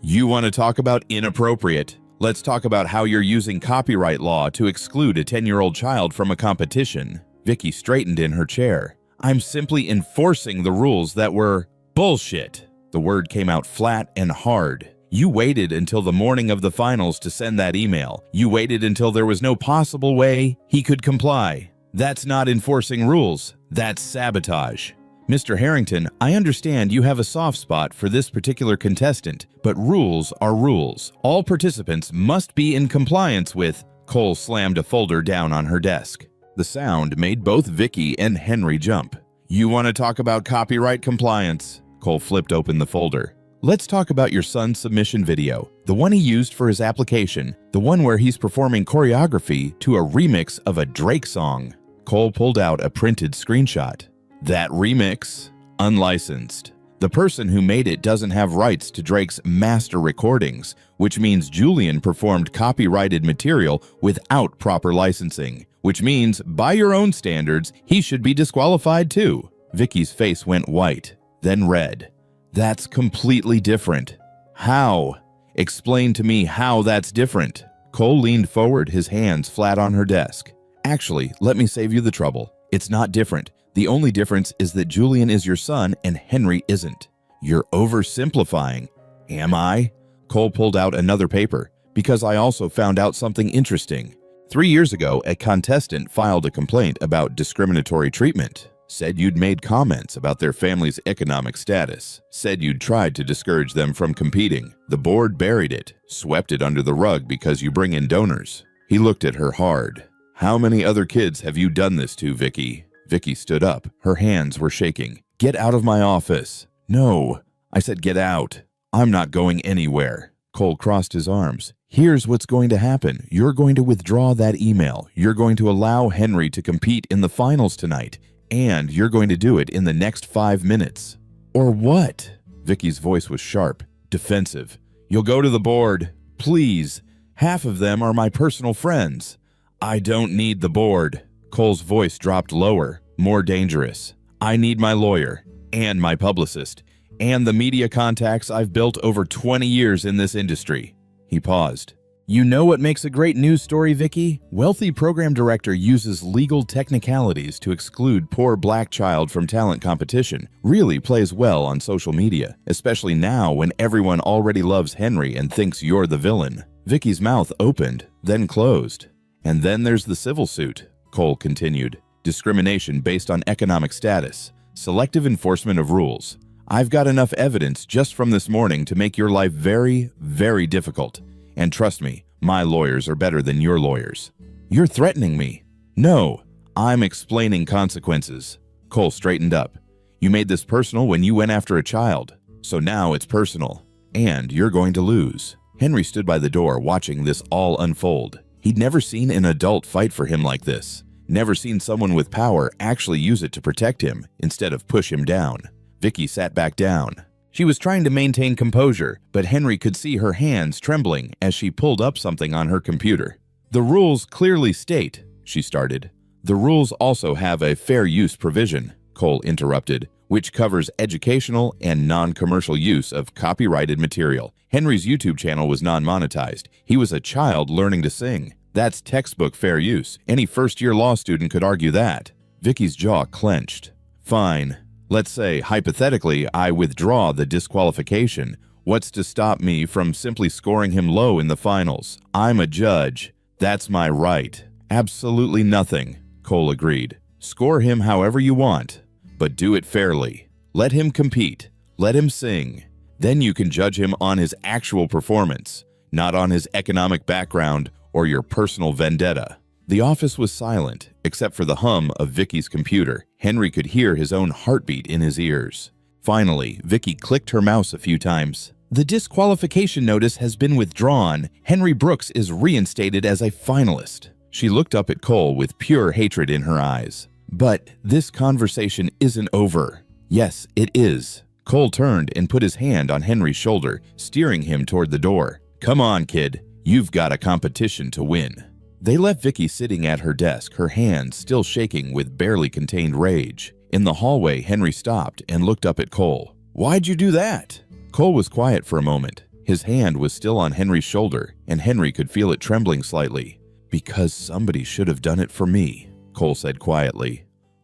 "You want to talk about inappropriate? Let's talk about how you're using copyright law to exclude a 10-year-old child from a competition." Vicky straightened in her chair. "I'm simply enforcing the rules that were—" "Bullshit." The word came out flat and hard. "You waited until the morning of the finals to send that email. You waited until there was no possible way he could comply. That's not enforcing rules. That's sabotage." "Mr. Harrington, I understand you have a soft spot for this particular contestant, but rules are rules. All participants must be in compliance with—" Cole slammed a folder down on her desk. The sound made both Vicky and Henry jump. "You want to talk about copyright compliance?" Cole flipped open the folder. "Let's talk about your son's submission video, the one he used for his application, the one where he's performing choreography to a remix of a Drake song." Cole pulled out a printed screenshot. "That remix? Unlicensed. The person who made it doesn't have rights to Drake's master recordings, which means Julian performed copyrighted material without proper licensing, which means, by your own standards, he should be disqualified too." Vicky's face went white, then red. "That's completely different." "How? Explain to me how that's different." Cole leaned forward, his hands flat on her desk. "Actually, let me save you the trouble. It's not different. The only difference is that Julian is your son and Henry isn't." "You're oversimplifying." "Am I?" Cole pulled out another paper. "Because I also found out something interesting. 3 years ago, a contestant filed a complaint about discriminatory treatment. Said you'd made comments about their family's economic status. Said you'd tried to discourage them from competing. The board buried it, swept it under the rug because you bring in donors." He looked at her hard. "How many other kids have you done this to, Vicky?" Vicky stood up. Her hands were shaking. "Get out of my office." "No." "I said get out." "I'm not going anywhere." Cole crossed his arms. "Here's what's going to happen. You're going to withdraw that email. You're going to allow Henry to compete in the finals tonight. And you're going to do it in the next 5 minutes." "Or what?" Vicky's voice was sharp, defensive. "You'll go to the board. Please. Half of them are my personal friends." "I don't need the board." Cole's voice dropped lower, more dangerous. "I need my lawyer. and my publicist, and the media contacts I've built over 20 years in this industry." He paused. "You know what makes a great news story, Vicky? Wealthy program director uses legal technicalities to exclude poor black child from talent competition. Really plays well on social media, especially now when everyone already loves Henry and thinks you're the villain." Vicky's mouth opened, then closed. "And then there's the civil suit," Cole continued. "Discrimination based on economic status, selective enforcement of rules. I've got enough evidence just from this morning to make your life very, very difficult. And trust me, my lawyers are better than your lawyers." "You're threatening me." "No, I'm explaining consequences." Cole straightened up. "You made this personal when you went after a child. So now it's personal. And you're going to lose." Henry stood by the door watching this all unfold. He'd never seen an adult fight for him like this. Never seen someone with power actually use it to protect him instead of push him down. Vicky sat back down. She was trying to maintain composure, but Henry could see her hands trembling as she pulled up something on her computer. "The rules clearly state," she started. "The rules also have a fair use provision," Cole interrupted, "which covers educational and non-commercial use of copyrighted material." Henry's YouTube channel was non-monetized. He was a child learning to sing. That's textbook fair use. Any first-year law student could argue that. Vicky's jaw clenched. "Fine. Let's say, hypothetically, I withdraw the disqualification. What's to stop me from simply scoring him low in the finals? I'm a judge. That's my right." "Absolutely nothing," Cole agreed. "Score him however you want, but do it fairly. Let him compete. Let him sing. Then you can judge him on his actual performance, not on his economic background or your personal vendetta." The office was silent, except for the hum of Vicky's computer. Henry could hear his own heartbeat in his ears. Finally, Vicky clicked her mouse a few times. "The disqualification notice has been withdrawn. Henry Brooks is reinstated as a finalist." She looked up at Cole with pure hatred in her eyes. "But this conversation isn't over." "Yes, it is." Cole turned and put his hand on Henry's shoulder, steering him toward the door. "Come on, kid. You've got a competition to win." They left Vicky sitting at her desk, her hands still shaking with barely contained rage. In the hallway, Henry stopped and looked up at Cole. "Why'd you do that?" Cole was quiet for a moment. His hand was still on Henry's shoulder, and Henry could feel it trembling slightly. "Because somebody should have done it for me," Cole said quietly.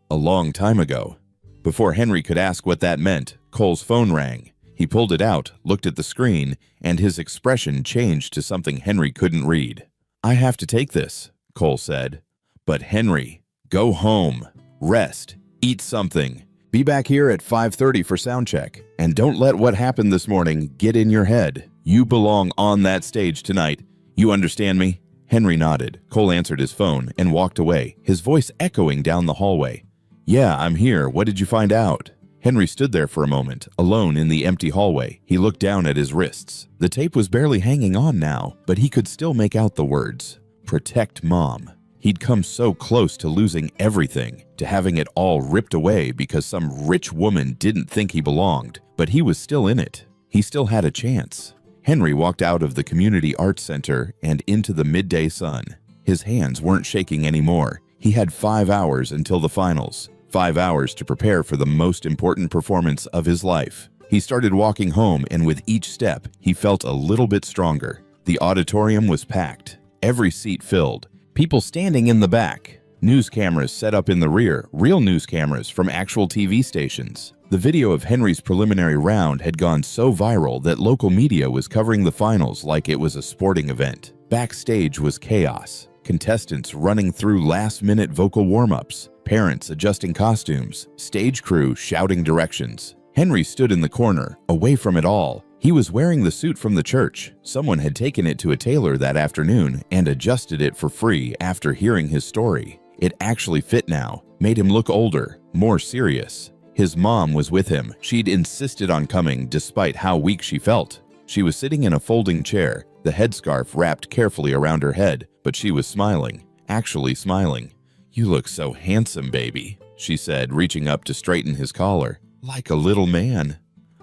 "A long time ago." Before Henry could ask what that meant, Cole's phone rang. He pulled it out, looked at the screen, and his expression changed to something Henry couldn't read. "I have to take this," Cole said. "But Henry, go home, rest, eat something. Be back here at 5:30 for sound check. And don't let what happened this morning get in your head. You belong on that stage tonight. You understand me?" Henry nodded. Cole answered his phone and walked away, his voice echoing down the hallway. "Yeah, I'm here. What did you find out?" Henry stood there for a moment, alone in the empty hallway. He looked down at his wrists. The tape was barely hanging on now, but he could still make out the words. "Protect Mom." He'd come so close to losing everything, to having it all ripped away because some rich woman didn't think he belonged, but he was still in it. He still had a chance. Henry walked out of the community arts center and into the midday sun. His hands weren't shaking anymore. He had 5 hours until the finals. 5 hours to prepare for the most important performance of his life. He started walking home, and with each step, he felt a little bit stronger. The auditorium was packed, every seat filled, people standing in the back, news cameras set up in the rear, real news cameras from actual TV stations. The video of Henry's preliminary round had gone so viral that local media was covering the finals like it was a sporting event. Backstage was chaos. Contestants running through last-minute vocal warm-ups, parents adjusting costumes, stage crew shouting directions. Henry stood in the corner, away from it all. He was wearing the suit from the church. Someone had taken it to a tailor that afternoon and adjusted it for free after hearing his story. It actually fit now, made him look older, more serious. His mom was with him. She'd insisted on coming despite how weak she felt. She was sitting in a folding chair, the headscarf wrapped carefully around her head, but she was smiling, actually smiling. "You look so handsome, baby," she said, reaching up to straighten his collar. "Like a little man."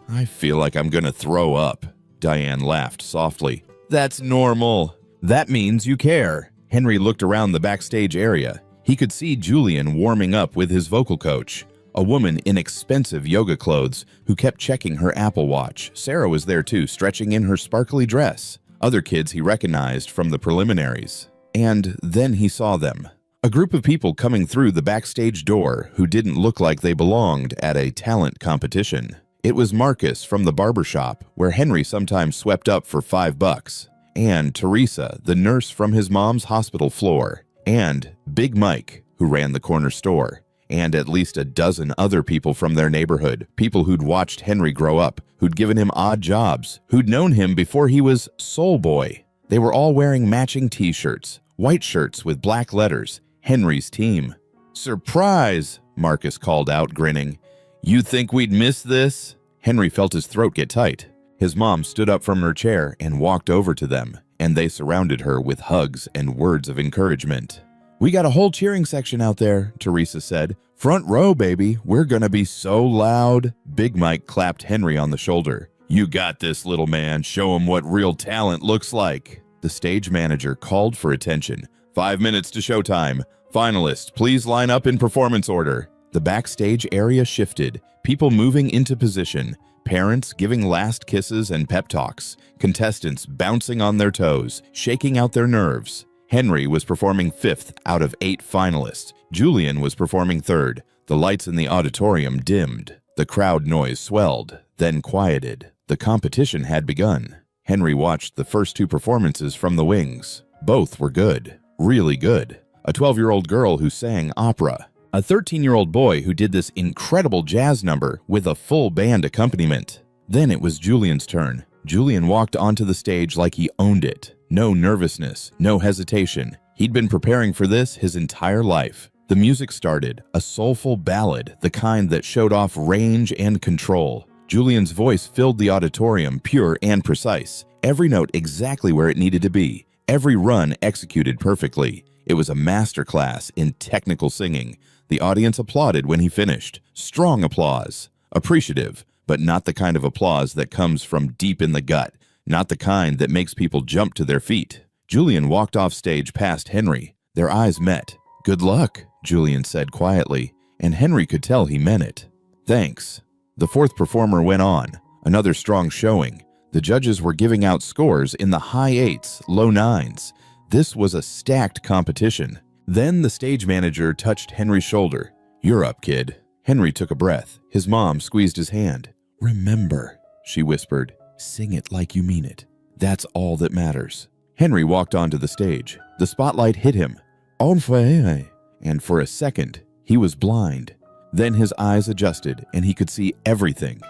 "I feel like I'm gonna throw up." Diane laughed softly. "That's normal." "That means you care." Henry looked around the backstage area. He could see Julian warming up with his vocal coach. A woman in expensive yoga clothes who kept checking her Apple Watch. Sarah was there too, stretching in her sparkly dress. Other kids he recognized from the preliminaries. And then he saw them. A group of people coming through the backstage door who didn't look like they belonged at a talent competition. It was Marcus from the barbershop, where Henry sometimes swept up for $5, and Teresa, the nurse from his mom's hospital floor, and Big Mike, who ran the corner store, and at least a dozen other people from their neighborhood, people who'd watched Henry grow up, who'd given him odd jobs, who'd known him before he was Soul Boy. They were all wearing matching t-shirts, white shirts with black letters, Henry's team. "Surprise!" Marcus called out, grinning. "You think we'd miss this?" Henry felt his throat get tight. His mom stood up from her chair and walked over to them, and they surrounded her with hugs and words of encouragement. "We got a whole cheering section out there," Teresa said. "Front row, baby. We're gonna be so loud." Big Mike clapped Henry on the shoulder. "You got this, little man. Show him what real talent looks like." The stage manager called for attention. 5 minutes to showtime. Finalists, please line up in performance order. The backstage area shifted, people moving into position, parents giving last kisses and pep talks, contestants bouncing on their toes, shaking out their nerves. Henry was performing 5th out of 8 finalists. Julian was performing 3rd. The lights in the auditorium dimmed. The crowd noise swelled, then quieted. The competition had begun. Henry watched the first 2 performances from the wings. Both were good, really good. A 12-year-old girl who sang opera. A 13-year-old boy who did this incredible jazz number with a full band accompaniment. Then it was Julian's turn. Julian walked onto the stage like he owned it. No nervousness, no hesitation. He'd been preparing for this his entire life. The music started, a soulful ballad, the kind that showed off range and control. Julian's voice filled the auditorium, pure and precise. Every note exactly where it needed to be. Every run executed perfectly. It was a masterclass in technical singing. The audience applauded when he finished. Strong applause. Appreciative, but not the kind of applause that comes from deep in the gut. Not the kind that makes people jump to their feet. Julian walked off stage past Henry. Their eyes met. "Good luck," Julian said quietly, and Henry could tell he meant it. "Thanks." The 4th performer went on. Another strong showing. The judges were giving out scores in the high 8s, low 9s. This was a stacked competition. Then the stage manager touched Henry's shoulder. "You're up, kid." Henry took a breath. His mom squeezed his hand. "Remember," she whispered, "sing it like you mean it. That's all that matters." Henry walked onto the stage. The spotlight hit him. En fait, and for a second, he was blind. Then his eyes adjusted, and he could see everything.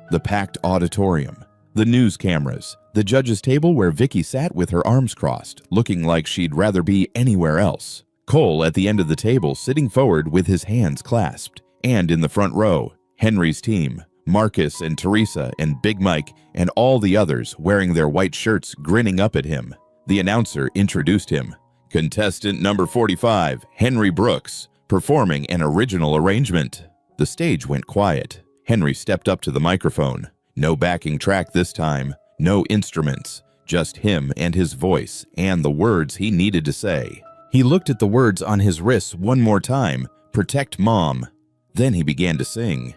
The packed auditorium, the news cameras, the judge's table where Vicky sat with her arms crossed, looking like she'd rather be anywhere else. Cole at the end of the table sitting forward with his hands clasped. And in the front row, Henry's team, Marcus and Teresa and Big Mike and all the others wearing their white shirts grinning up at him. The announcer introduced him. Contestant number 45, Henry Brooks, performing an original arrangement. The stage went quiet. Henry stepped up to the microphone. No backing track this time, no instruments, just him and his voice and the words he needed to say. He looked at the words on his wrists one more time, "Protect Mom." Then he began to sing.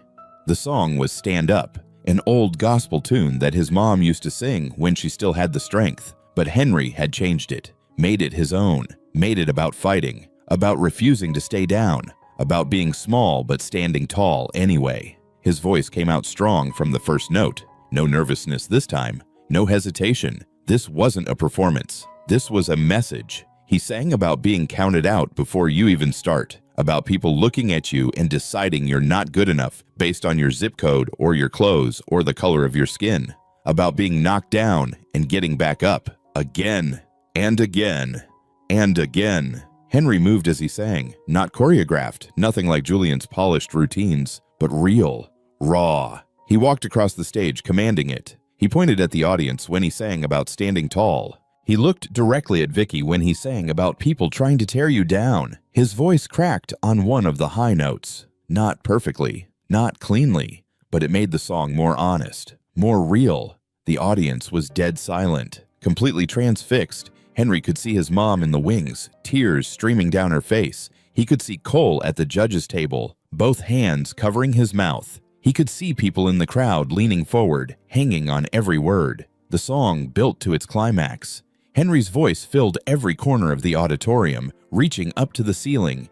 The song was Stand Up, an old gospel tune that his mom used to sing when she still had the strength. But Henry had changed it, made it his own, made it about fighting, about refusing to stay down, about being small but standing tall anyway. His voice came out strong from the first note. No nervousness this time, no hesitation. This wasn't a performance. This was a message. He sang about being counted out before you even start, about people looking at you and deciding you're not good enough based on your zip code or your clothes or the color of your skin, about being knocked down and getting back up again and again and again. Henry moved as he sang, not choreographed, nothing like Julian's polished routines, but real, raw. He walked across the stage, commanding it. He pointed at the audience when he sang about standing tall. He looked directly at Vicky when he sang about people trying to tear you down. His voice cracked on one of the high notes. Not perfectly, not cleanly, but it made the song more honest, more real. The audience was dead silent, completely transfixed. Henry could see his mom in the wings, tears streaming down her face. He could see Cole at the judges' table, both hands covering his mouth. He could see people in the crowd leaning forward, hanging on every word. The song built to its climax. Henry's voice filled every corner of the auditorium, reaching up to the ceiling,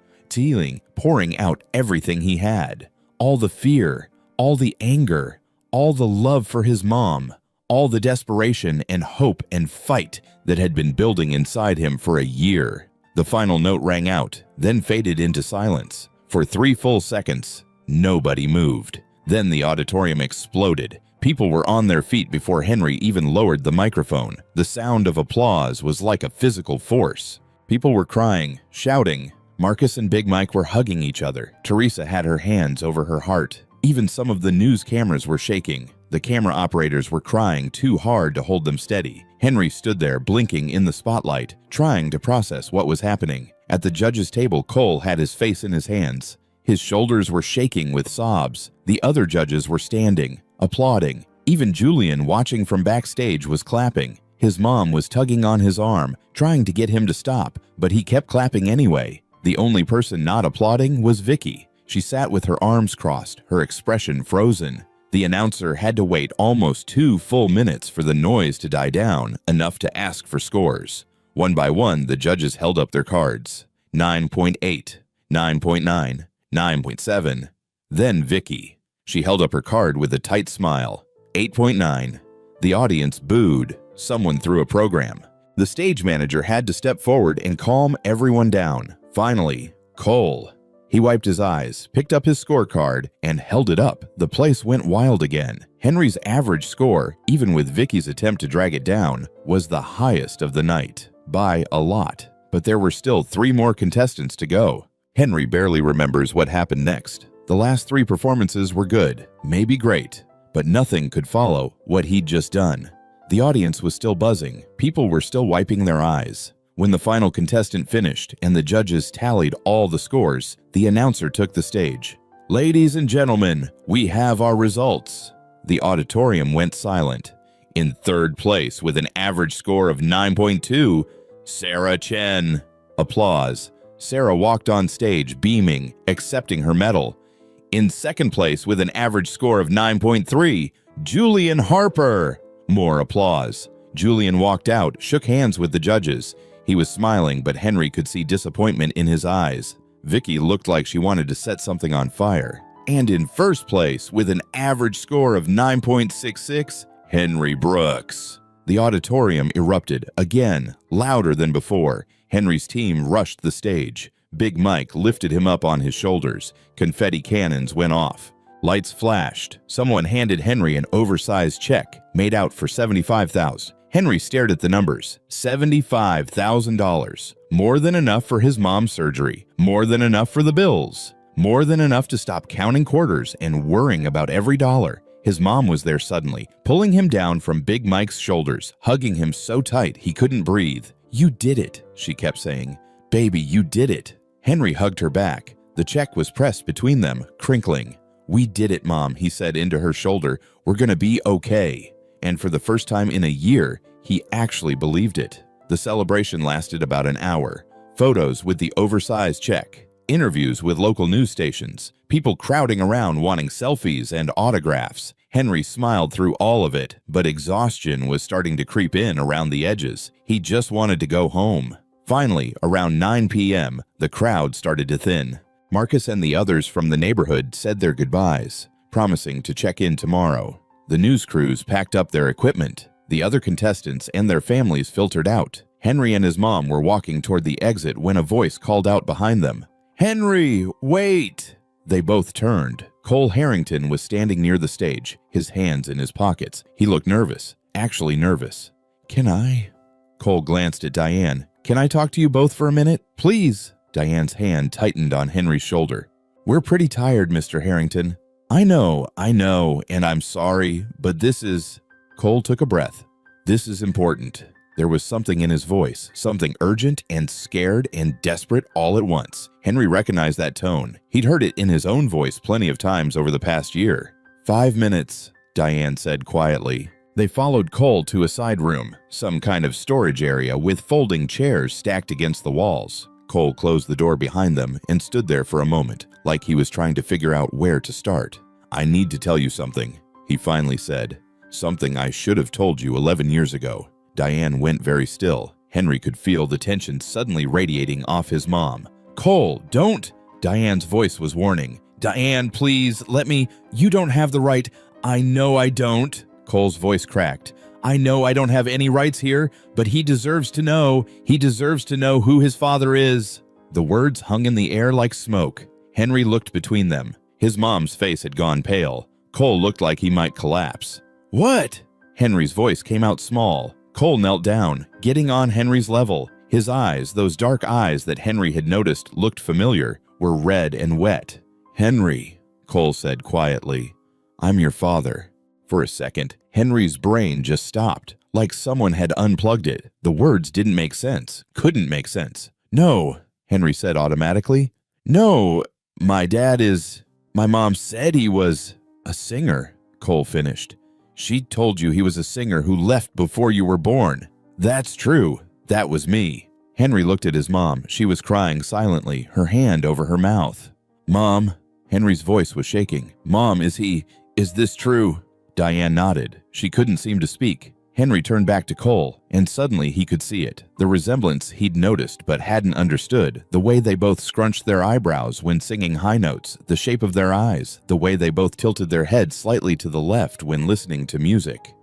pouring out everything he had. All the fear, all the anger, all the love for his mom, all the desperation and hope and fight that had been building inside him for a year. The final note rang out, then faded into silence. For 3 full seconds, nobody moved. Then the auditorium exploded. People were on their feet before Henry even lowered the microphone. The sound of applause was like a physical force. People were crying, shouting. Marcus and Big Mike were hugging each other. Teresa had her hands over her heart. Even some of the news cameras were shaking. The camera operators were crying too hard to hold them steady. Henry stood there, blinking in the spotlight, trying to process what was happening. At the judges' table, Cole had his face in his hands. His shoulders were shaking with sobs. The other judges were standing, applauding. Even Julian, watching from backstage, was clapping. His mom was tugging on his arm, trying to get him to stop, but he kept clapping anyway. The only person not applauding was Vicky. She sat with her arms crossed, her expression frozen. The announcer had to wait almost 2 full minutes for the noise to die down, enough to ask for scores. One by one, the judges held up their cards. 9.8, 9.9, 9.7. Then Vicky. She held up her card with a tight smile. 8.9. The audience booed. Someone threw a program. The stage manager had to step forward and calm everyone down. Finally, Cole. He wiped his eyes, picked up his scorecard, and held it up. The place went wild again. Henry's average score, even with Vicky's attempt to drag it down, was the highest of the night. By a lot. But there were still 3 more contestants to go. Henry barely remembers what happened next. The last 3 performances were good, maybe great, but nothing could follow what he'd just done. The audience was still buzzing. People were still wiping their eyes. When the final contestant finished and the judges tallied all the scores, the announcer took the stage. "Ladies and gentlemen, we have our results." The auditorium went silent. In 3rd place with an average score of 9.2, Sarah Chen. Applause. Sarah walked on stage beaming, accepting her medal. In 2nd place with an average score of 9.3, Julian Harper. More applause. Julian walked out, shook hands with the judges. He was smiling, but Henry could see disappointment in his eyes. Vicky looked like she wanted to set something on fire. And in 1st place, with an average score of 9.66, Henry Brooks. The auditorium erupted, again, louder than before. Henry's team rushed the stage. Big Mike lifted him up on his shoulders. Confetti cannons went off. Lights flashed. Someone handed Henry an oversized check, made out for $75,000. Henry stared at the numbers. $75,000. More than enough for his mom's surgery. More than enough for the bills. More than enough to stop counting quarters and worrying about every dollar. His mom was there suddenly, pulling him down from Big Mike's shoulders, hugging him so tight he couldn't breathe. "You did it," she kept saying. "Baby, you did it." Henry hugged her back. The check was pressed between them, crinkling. "We did it, Mom," he said into her shoulder. "We're gonna be okay." And for the first time in a year, he actually believed it. The celebration lasted about an hour. Photos with the oversized check, interviews with local news stations, people crowding around wanting selfies and autographs. Henry smiled through all of it, but exhaustion was starting to creep in around the edges. He just wanted to go home. Finally, around 9 p.m., the crowd started to thin. Marcus and the others from the neighborhood said their goodbyes, promising to check in tomorrow. The news crews packed up their equipment. The other contestants and their families filtered out. Henry and his mom were walking toward the exit when a voice called out behind them. "Henry, wait!" They both turned. Cole Harrington was standing near the stage, his hands in his pockets. He looked nervous, actually nervous. "Can I?" Cole glanced at Diane. "Can I talk to you both for a minute? Please." Diane's hand tightened on Henry's shoulder. "We're pretty tired, Mr. Harrington." I know, and I'm sorry, but this is..." Cole took a breath. "This is important." There was something in his voice, something urgent and scared and desperate all at once. Henry recognized that tone. He'd heard it in his own voice plenty of times over the past year. 5 minutes, Diane said quietly. They followed Cole to a side room, some kind of storage area with folding chairs stacked against the walls. Cole closed the door behind them and stood there for a moment, like he was trying to figure out where to start. "I need to tell you something," he finally said. "Something I should have told you 11 years ago." Diane went very still. Henry could feel the tension suddenly radiating off his mom. "Cole, don't!" Diane's voice was warning. "Diane, please, let me. You don't have the right." "I know I don't." Cole's voice cracked. "I know I don't have any rights here, but he deserves to know. He deserves to know who his father is." The words hung in the air like smoke. Henry looked between them. His mom's face had gone pale. Cole looked like he might collapse. "What?" Henry's voice came out small. Cole knelt down, getting on Henry's level. His eyes, those dark eyes that Henry had noticed looked familiar, were red and wet. "Henry," Cole said quietly, "I'm your father." For a second, Henry's brain just stopped, like someone had unplugged it. The words didn't make sense, couldn't make sense. "No," Henry said automatically. "No, my mom said he was a singer," Cole finished. "She told you he was a singer who left before you were born." "That's true. That was me." Henry looked at his mom. She was crying silently, her hand over her mouth. "Mom," Henry's voice was shaking. "Mom, is this true?" Diane nodded. She couldn't seem to speak. Henry turned back to Cole, and suddenly he could see it. The resemblance he'd noticed but hadn't understood. The way they both scrunched their eyebrows when singing high notes, the shape of their eyes, the way they both tilted their heads slightly to the left when listening to music.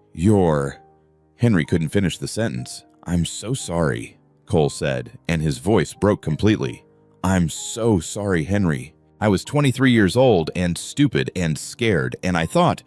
Henry couldn't finish the sentence. "I'm so sorry," Cole said, and his voice broke completely. "I'm so sorry, Henry. I was 23 years old and stupid and scared, and I thought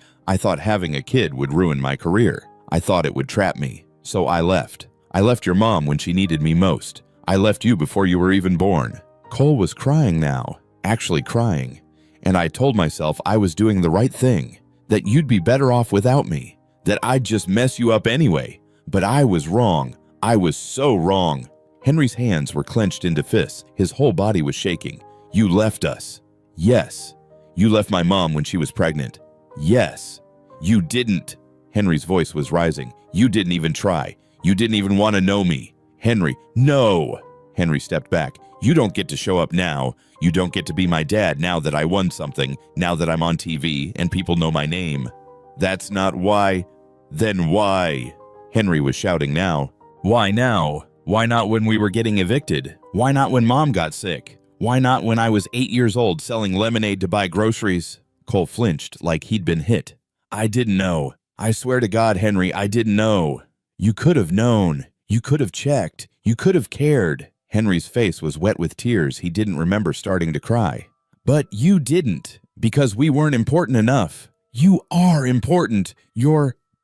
having a kid would ruin my career. I thought it would trap me. So I left. I left your mom when she needed me most. I left you before you were even born." Cole was crying now, actually crying. "And I told myself I was doing the right thing, that you'd be better off without me, that I'd just mess you up anyway. But I was wrong. I was so wrong." Henry's hands were clenched into fists. His whole body was shaking. "You left us." "Yes." "You left my mom when she was pregnant." "Yes." "You didn't." Henry's voice was rising. "You didn't even try. You didn't even want to know me." "Henry, no." Henry stepped back. "You don't get to show up now. You don't get to be my dad now that I won something, now that I'm on TV and people know my name." "That's not why." "Then why?" Henry was shouting now. "Why now? Why not when we were getting evicted? Why not when Mom got sick? Why not when I was 8 years old selling lemonade to buy groceries?" Cole flinched like he'd been hit. "I didn't know. I swear to God, Henry, I didn't know." "You could have known. You could have checked. You could have cared." Henry's face was wet with tears. He didn't remember starting to cry. "But you didn't, because we weren't important enough. You are important.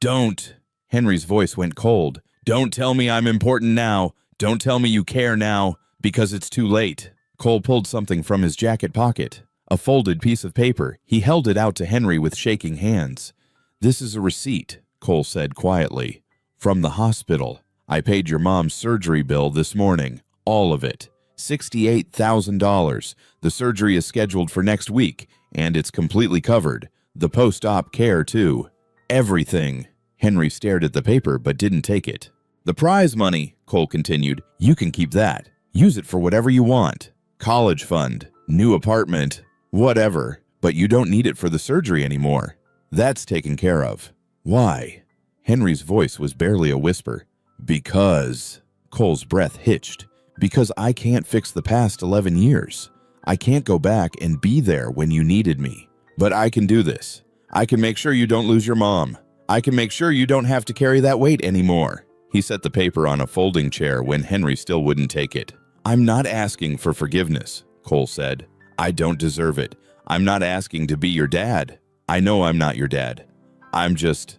Don't." Henry's voice went cold. "Don't tell me I'm important now. Don't tell me you care now, because it's too late." Cole pulled something from his jacket pocket, a folded piece of paper. He held it out to Henry with shaking hands. "This is a receipt," Cole said quietly. "From the hospital. I paid your mom's surgery bill this morning. All of it. $68,000. The surgery is scheduled for next week, and it's completely covered. The post-op care, too. Everything." Henry stared at the paper but didn't take it. "The prize money," Cole continued. "You can keep that. Use it for whatever you want. College fund, new apartment, whatever. But you don't need it for the surgery anymore. That's taken care of." "Why?" Henry's voice was barely a whisper. "Because..." Cole's breath hitched. "Because I can't fix the past 11 years. I can't go back and be there when you needed me. But I can do this. I can make sure you don't lose your mom. I can make sure you don't have to carry that weight anymore." He set the paper on a folding chair when Henry still wouldn't take it. "I'm not asking for forgiveness," Cole said. "I don't deserve it. I'm not asking to be your dad. I know I'm not your dad. I'm just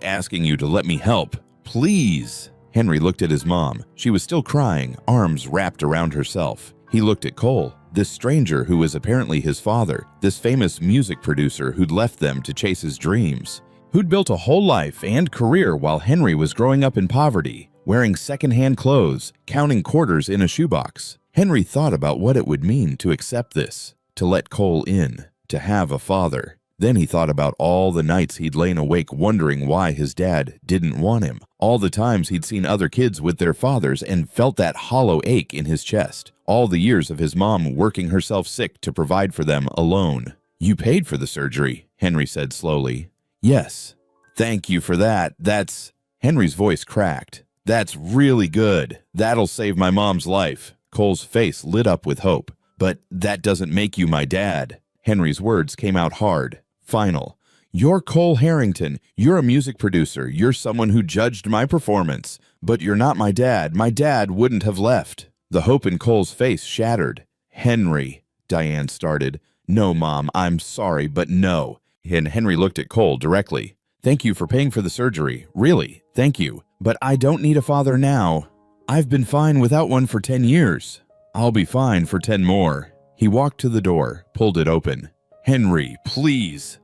asking you to let me help. Please." Henry looked at his mom. She was still crying, arms wrapped around herself. He looked at Cole, this stranger who was apparently his father, this famous music producer who'd left them to chase his dreams, who'd built a whole life and career while Henry was growing up in poverty, wearing secondhand clothes, counting quarters in a shoebox. Henry thought about what it would mean to accept this, to let Cole in, to have a father. Then he thought about all the nights he'd lain awake wondering why his dad didn't want him, all the times he'd seen other kids with their fathers and felt that hollow ache in his chest, all the years of his mom working herself sick to provide for them alone. "You paid for the surgery," Henry said slowly. "Yes." "Thank you for that. That's—" Henry's voice cracked. "That's really good. That'll save my mom's life." Cole's face lit up with hope. "But that doesn't make you my dad." Henry's words came out hard, final. "You're Cole Harrington. You're a music producer. You're someone who judged my performance. But you're not my dad. My dad wouldn't have left." The hope in Cole's face shattered. "Henry," Diane started. "No, Mom, I'm sorry, but no." And Henry looked at Cole directly. "Thank you for paying for the surgery. Really, thank you. But I don't need a father now. I've been fine without one for 10 years. I'll be fine for 10 more. He walked to the door, pulled it open. "Henry, please."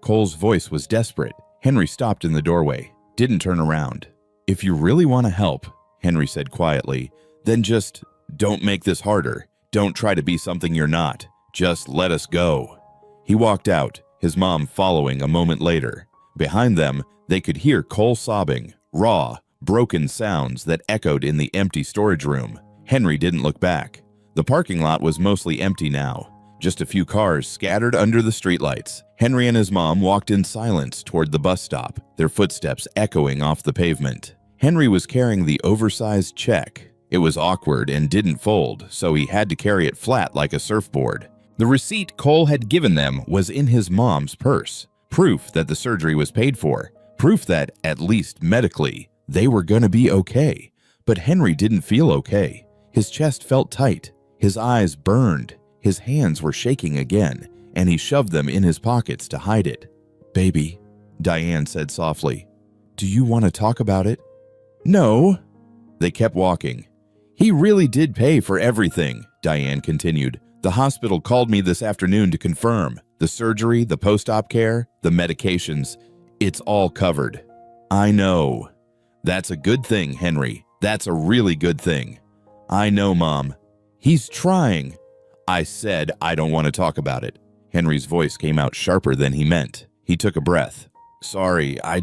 Cole's voice was desperate. Henry stopped in the doorway, didn't turn around. "If you really want to help," Henry said quietly, "then just don't make this harder. Don't try to be something you're not. Just let us go." He walked out, his mom following a moment later. Behind them, they could hear Cole sobbing, raw, broken sounds that echoed in the empty storage room. Henry didn't look back. The parking lot was mostly empty now, just a few cars scattered under the streetlights. Henry and his mom walked in silence toward the bus stop, their footsteps echoing off the pavement. Henry was carrying the oversized check. It was awkward and didn't fold, so he had to carry it flat like a surfboard. The receipt Cole had given them was in his mom's purse. Proof that the surgery was paid for. Proof that, at least medically, they were gonna be okay. But Henry didn't feel okay. His chest felt tight. His eyes burned. His hands were shaking again, and he shoved them in his pockets to hide it. "Baby," Diane said softly, "do you want to talk about it?" "No." They kept walking. "He really did pay for everything," Diane continued. "The hospital called me this afternoon to confirm. The surgery, the post-op care, the medications, it's all covered." "I know." "That's a good thing, Henry. That's a really good thing." "I know, Mom." "He's trying." "I said I don't want to talk about it." Henry's voice came out sharper than he meant. He took a breath. "Sorry, I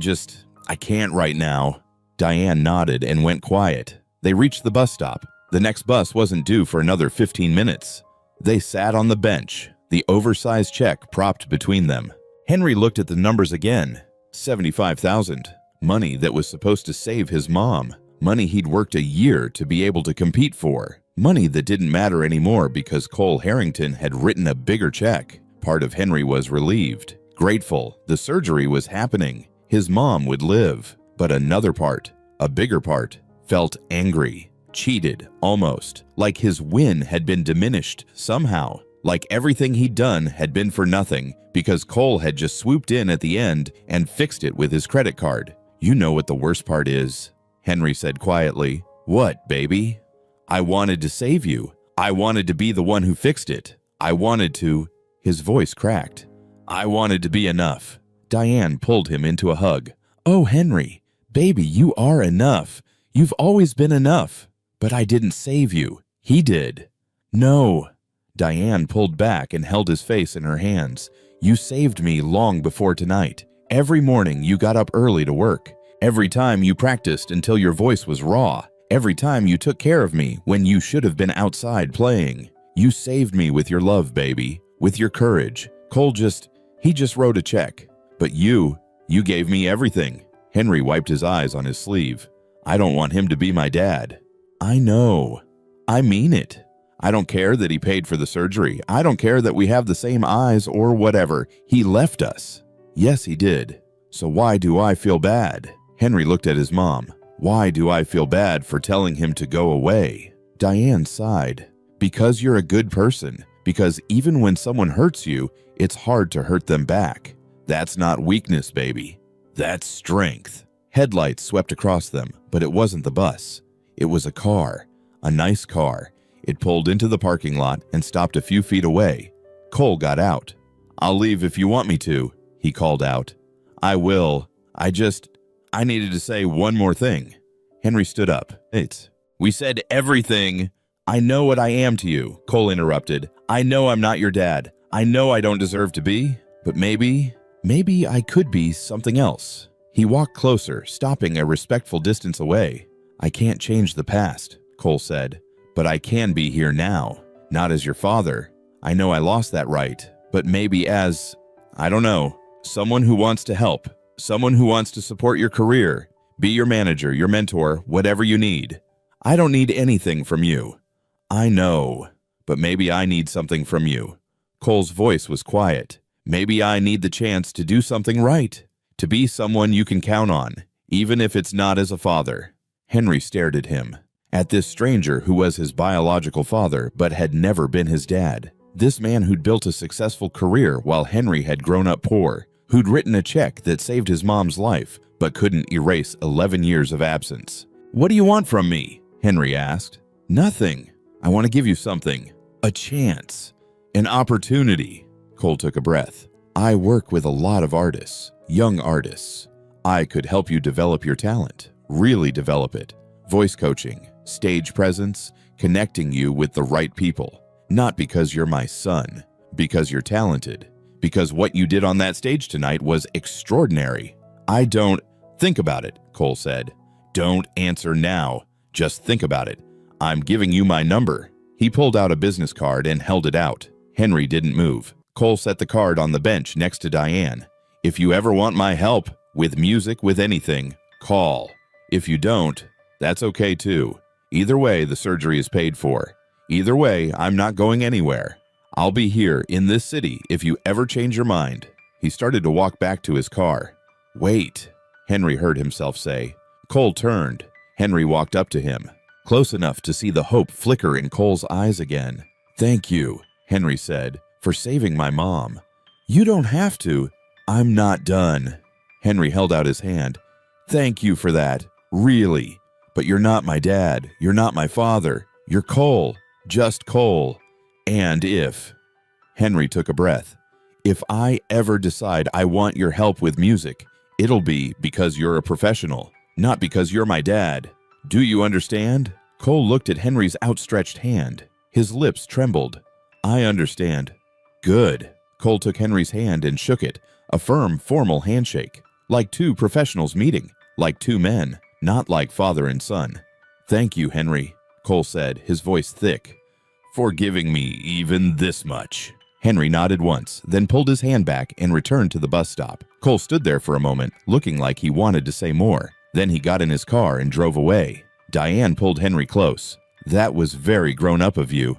can't right now." Diane nodded and went quiet. They reached the bus stop. The next bus wasn't due for another 15 minutes. They sat on the bench, the oversized check propped between them. Henry looked at the numbers again. 75,000. Money that was supposed to save his mom. Money he'd worked a year to be able to compete for. Money that didn't matter anymore because Cole Harrington had written a bigger check. Part of Henry was relieved, grateful. The surgery was happening. His mom would live. But another part, a bigger part, felt angry, cheated almost, like his win had been diminished somehow, like everything he'd done had been for nothing because Cole had just swooped in at the end and fixed it with his credit card. "You know what the worst part is," Henry said quietly. "What, baby?" "I wanted to save you. I wanted to be the one who fixed it. I wanted to—" His voice cracked. "I wanted to be enough." Diane pulled him into a hug. "Oh, Henry, baby, you are enough. You've always been enough. But I didn't save you. He did." "No." Diane pulled back and held his face in her hands. "You saved me long before tonight. Every morning you got up early to work. Every time you practiced until your voice was raw. Every time you took care of me when you should have been outside playing. You saved me with your love, baby, with your courage. Cole he just wrote a check. But you gave me everything." Henry wiped his eyes on his sleeve. "I don't want him to be my dad." "I know. I mean it. I don't care that he paid for the surgery. I don't care that we have the same eyes or whatever. He left us." "Yes, he did. So why do I feel bad?" Henry looked at his mom. "Why do I feel bad for telling him to go away?" Diane sighed. "Because you're a good person. Because even when someone hurts you, it's hard to hurt them back. That's not weakness, baby. That's strength." Headlights swept across them, but it wasn't the bus. It was a car. A nice car. It pulled into the parking lot and stopped a few feet away. Cole got out. "I'll leave if you want me to," he called out. "I will. I needed to say one more thing." Henry stood up. "We said everything." "I know what I am to you," Cole interrupted. "I know I'm not your dad. I know I don't deserve to be. But maybe I could be something else. He walked closer, stopping a respectful distance away. I can't change the past, Cole said, but I can be here now. Not as your father. I know I lost that right, but maybe as, I don't know, someone who wants to help, someone who wants to support your career, be your manager, your mentor, whatever you need. I don't need anything from you. I know, but maybe I need something from you. Cole's voice was quiet. Maybe I need the chance to do something right, to be someone you can count on, even if it's not as a father. Henry stared at him, at this stranger who was his biological father but had never been his dad. This man who'd built a successful career while Henry had grown up poor, who'd written a check that saved his mom's life but couldn't erase 11 years of absence. What do you want from me? Henry asked. Nothing. I want to give you something. A chance. An opportunity. Cole took a breath. I work with a lot of artists, young artists. I could help you develop your talent, really develop it. Voice coaching, stage presence, connecting you with the right people. Not because you're my son, because you're talented, because what you did on that stage tonight was extraordinary. I don't... Think about it, Cole said. Don't answer now. Just think about it. I'm giving you my number. He pulled out a business card and held it out. Henry didn't move. Cole set the card on the bench next to Diane. If you ever want my help, with music, with anything, call. If you don't, that's okay too. Either way, the surgery is paid for. Either way, I'm not going anywhere. I'll be here in this city if you ever change your mind. He started to walk back to his car. Wait, Henry heard himself say. Cole turned. Henry walked up to him, close enough to see the hope flicker in Cole's eyes again. Thank you, Henry said, for saving my mom. You don't have to. I'm not done. Henry held out his hand. Thank you for that, really. But you're not my dad. You're not my father. You're Cole, just Cole. And if... Henry took a breath. If I ever decide I want your help with music, it'll be because you're a professional, not because you're my dad. Do you understand? Cole looked at Henry's outstretched hand. His lips trembled. I understand. Good. Cole took Henry's hand and shook it, a firm, formal handshake, like two professionals meeting, like two men, not like father and son. Thank you, Henry, Cole said, his voice thick. For giving me even this much. Henry nodded once, then pulled his hand back and returned to the bus stop. Cole stood there for a moment, looking like he wanted to say more. Then he got in his car and drove away. Diane pulled Henry close. That was very grown up of you.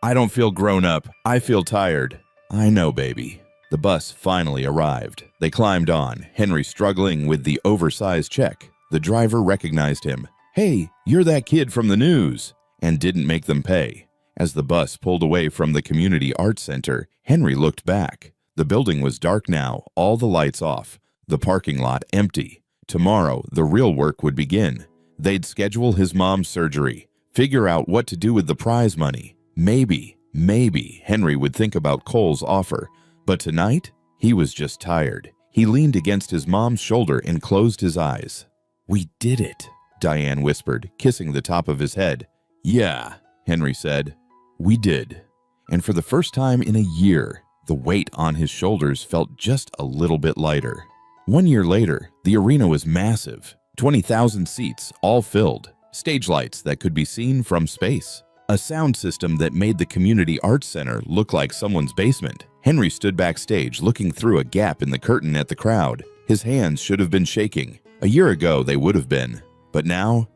I don't feel grown up. I feel tired. I know, baby. The bus finally arrived. They climbed on, Henry struggling with the oversized check. The driver recognized him. Hey, you're that kid from the news, and didn't make them pay. As the bus pulled away from the community arts center, Henry looked back. The building was dark now, all the lights off, the parking lot empty. Tomorrow, the real work would begin. They'd schedule his mom's surgery, figure out what to do with the prize money. Maybe Henry would think about Cole's offer. But tonight, he was just tired. He leaned against his mom's shoulder and closed his eyes. We did it, Diane whispered, kissing the top of his head. Yeah, Henry said. We did. And for the first time in a year, the weight on his shoulders felt just a little bit lighter. 1 year later, the arena was massive. 20,000 seats, all filled. Stage lights that could be seen from space. A sound system that made the community arts center look like someone's basement. Henry stood backstage looking through a gap in the curtain at the crowd. His hands should have been shaking. A year ago, they would have been. But now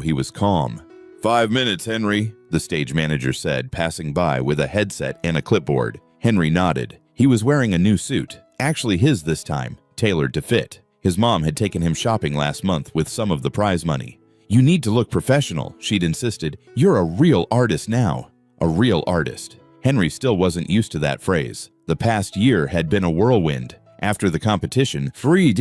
he was calm. 5 minutes, Henry, the stage manager said, passing by with a headset and a clipboard. Henry nodded. He was wearing a new suit, actually his this time, tailored to fit. His mom had taken him shopping last month with some of the prize money. You need to look professional, she'd insisted. You're a real artist now. A real artist. Henry still wasn't used to that phrase. The past year had been a whirlwind. After the competition, 3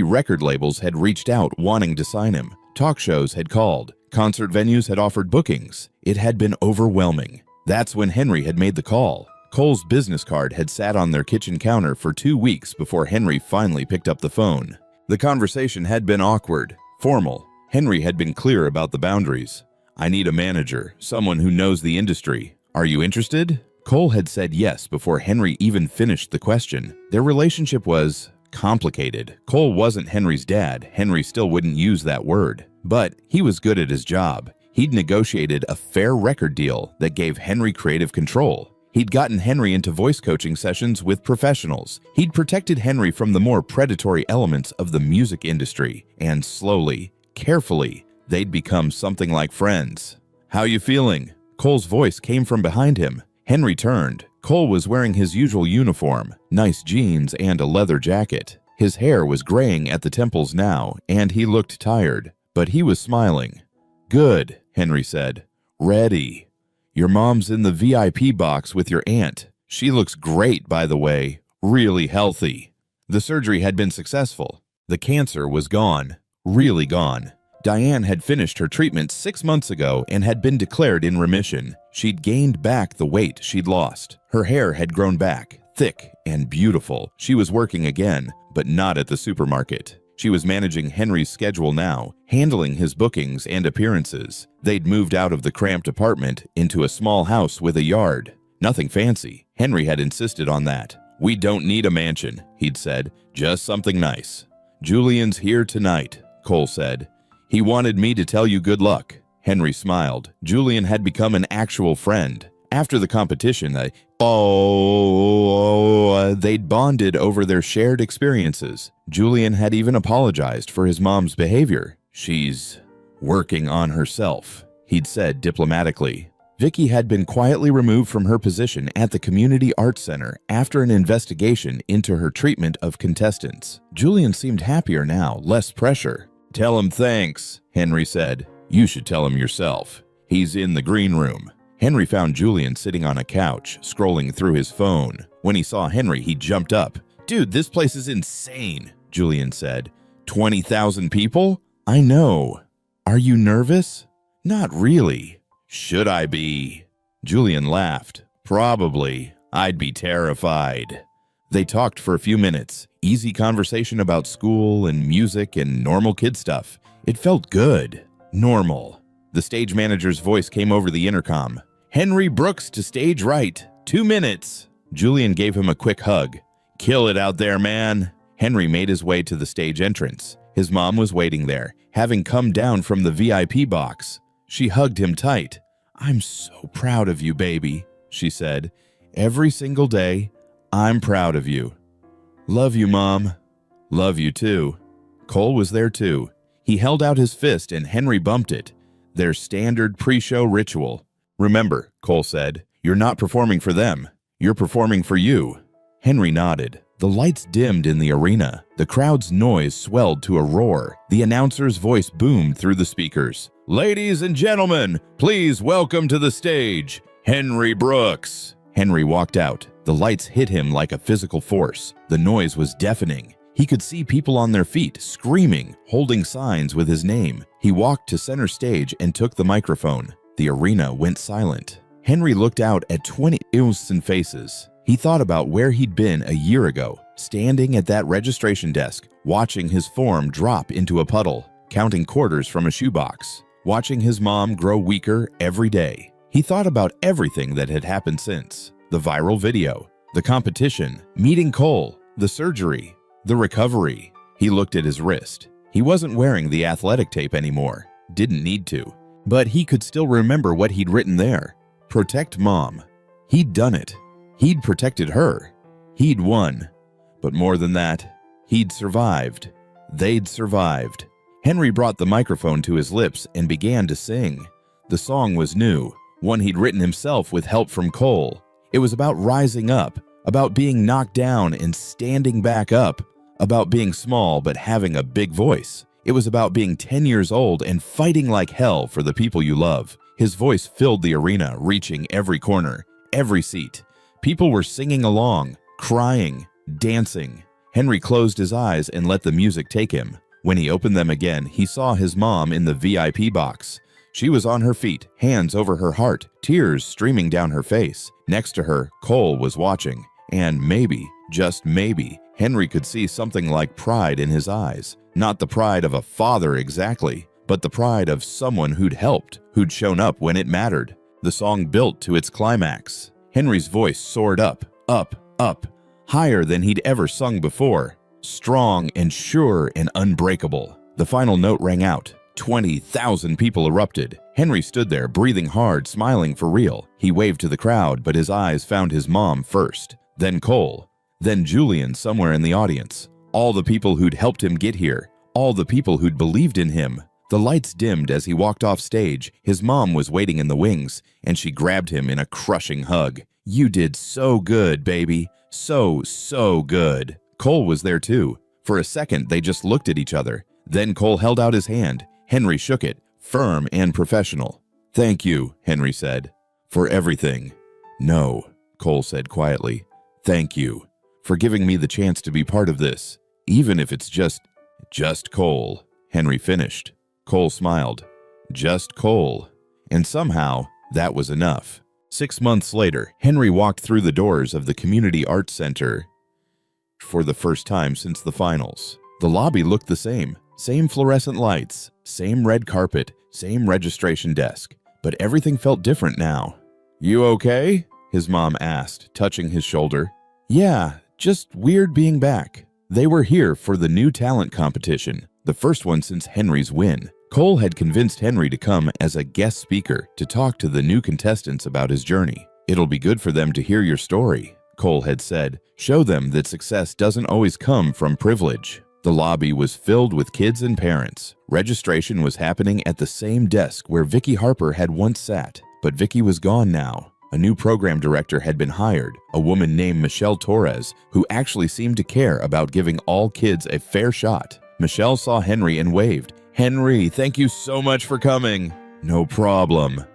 record labels had reached out wanting to sign him. Talk shows had called. Concert venues had offered bookings. It had been overwhelming. That's when Henry had made the call. Cole's business card had sat on their kitchen counter for 2 weeks before Henry finally picked up the phone. The conversation had been awkward, formal. Henry had been clear about the boundaries. I need a manager, someone who knows the industry. Are you interested? Cole had said yes before Henry even finished the question. Their relationship was complicated. Cole wasn't Henry's dad. Henry still wouldn't use that word. But he was good at his job. He'd negotiated a fair record deal that gave Henry creative control. He'd gotten Henry into voice coaching sessions with professionals. He'd protected Henry from the more predatory elements of the music industry. And slowly, carefully, they'd become something like friends. "How you feeling?" Cole's voice came from behind him. Henry turned. Cole was wearing his usual uniform, nice jeans and a leather jacket. His hair was graying at the temples now, and he looked tired, but he was smiling. "Good," Henry said. "Ready. Your mom's in the VIP box with your aunt. She looks great, by the way. Really healthy." The surgery had been successful. The cancer was gone. Really gone. Diane had finished her treatment 6 months ago and had been declared in remission. She'd gained back the weight she'd lost. Her hair had grown back, thick and beautiful. She was working again, but not at the supermarket. She was managing Henry's schedule now, handling his bookings and appearances. They'd moved out of the cramped apartment into a small house with a yard. Nothing fancy. Henry had insisted on that. "We don't need a mansion," he'd said. "Just something nice." "Julian's here tonight," Cole said. "He wanted me to tell you good luck." Henry smiled. Julian had become an actual friend. After the competition, they'd bonded over their shared experiences. Julian had even apologized for his mom's behavior. "She's working on herself," he'd said diplomatically. Vicky had been quietly removed from her position at the Community Arts Center after an investigation into her treatment of contestants. Julian seemed happier now, less pressure. "Tell him thanks," Henry said. "You should tell him yourself. He's in the green room." Henry found Julian sitting on a couch, scrolling through his phone. When he saw Henry, he jumped up. "Dude, this place is insane," Julian said. 20,000 people? "I know. Are you nervous?" "Not really." "Should I be?" Julian laughed. "Probably. I'd be terrified." They talked for a few minutes. Easy conversation about school and music and normal kid stuff. It felt good. Normal. The stage manager's voice came over the intercom. "Henry Brooks to stage right. 2 minutes." Julian gave him a quick hug. "Kill it out there, man." Henry made his way to the stage entrance. His mom was waiting there, having come down from the VIP box. She hugged him tight. "I'm so proud of you, baby," she said. "Every single day, I'm proud of you." "Love you, Mom." "Love you too." Cole was there too. He held out his fist and Henry bumped it. Their standard pre-show ritual. "Remember," Cole said, "you're not performing for them. You're performing for you." Henry nodded. The lights dimmed in the arena. The crowd's noise swelled to a roar. The announcer's voice boomed through the speakers. "Ladies and gentlemen, please welcome to the stage, Henry Brooks." Henry walked out. The lights hit him like a physical force. The noise was deafening. He could see people on their feet, screaming, holding signs with his name. He walked to center stage and took the microphone. The arena went silent. Henry looked out at 20 innocent faces. He thought about where he'd been a year ago, standing at that registration desk, watching his form drop into a puddle, counting quarters from a shoebox, watching his mom grow weaker every day. He thought about everything that had happened since. The viral video, the competition, meeting Cole, the surgery, the recovery. He looked at his wrist. He wasn't wearing the athletic tape anymore. Didn't need to. But he could still remember what he'd written there. Protect Mom. He'd done it. He'd protected her. He'd won. But more than that, he'd survived. They'd survived. Henry brought the microphone to his lips and began to sing. The song was new, one he'd written himself with help from Cole. It was about rising up, about being knocked down and standing back up, about being small but having a big voice. It was about being 10 years old and fighting like hell for the people you love. His voice filled the arena, reaching every corner, every seat. People were singing along, crying, dancing. Henry closed his eyes and let the music take him. When he opened them again, he saw his mom in the VIP box. She was on her feet, hands over her heart, tears streaming down her face. Next to her, Cole was watching. And maybe, just maybe, Henry could see something like pride in his eyes. Not the pride of a father exactly, but the pride of someone who'd helped, who'd shown up when it mattered. The song built to its climax. Henry's voice soared up, up, up, higher than he'd ever sung before. Strong and sure and unbreakable. The final note rang out. 20,000 people erupted. Henry stood there, breathing hard, smiling for real. He waved to the crowd, but his eyes found his mom first, then Cole, then Julian somewhere in the audience. All the people who'd helped him get here, all the people who'd believed in him. The lights dimmed as he walked off stage. His mom was waiting in the wings, and she grabbed him in a crushing hug. "You did so good, baby. So good." Cole was there too. For a second, they just looked at each other. Then Cole held out his hand. Henry shook it, firm and professional. "Thank you," Henry said, "for everything." "No," Cole said quietly. "Thank you for giving me the chance to be part of this, even if it's just Cole," Henry finished. Cole smiled. Just Cole. And somehow, that was enough. 6 months later, Henry walked through the doors of the Community Arts Center for the first time since the finals. The lobby looked the same. Same fluorescent lights, same red carpet, same registration desk. But everything felt different now. "You okay?" his mom asked, touching his shoulder. "Yeah, just weird being back." They were here for the new talent competition, the first one since Henry's win. Cole had convinced Henry to come as a guest speaker to talk to the new contestants about his journey. "It'll be good for them to hear your story," Cole had said. "Show them that success doesn't always come from privilege." The lobby was filled with kids and parents. Registration was happening at the same desk where Vicky Harper had once sat, but Vicky was gone now. A new program director had been hired, a woman named Michelle Torres, who actually seemed to care about giving all kids a fair shot. Michelle saw Henry and waved. "Henry, thank you so much for coming." "No problem."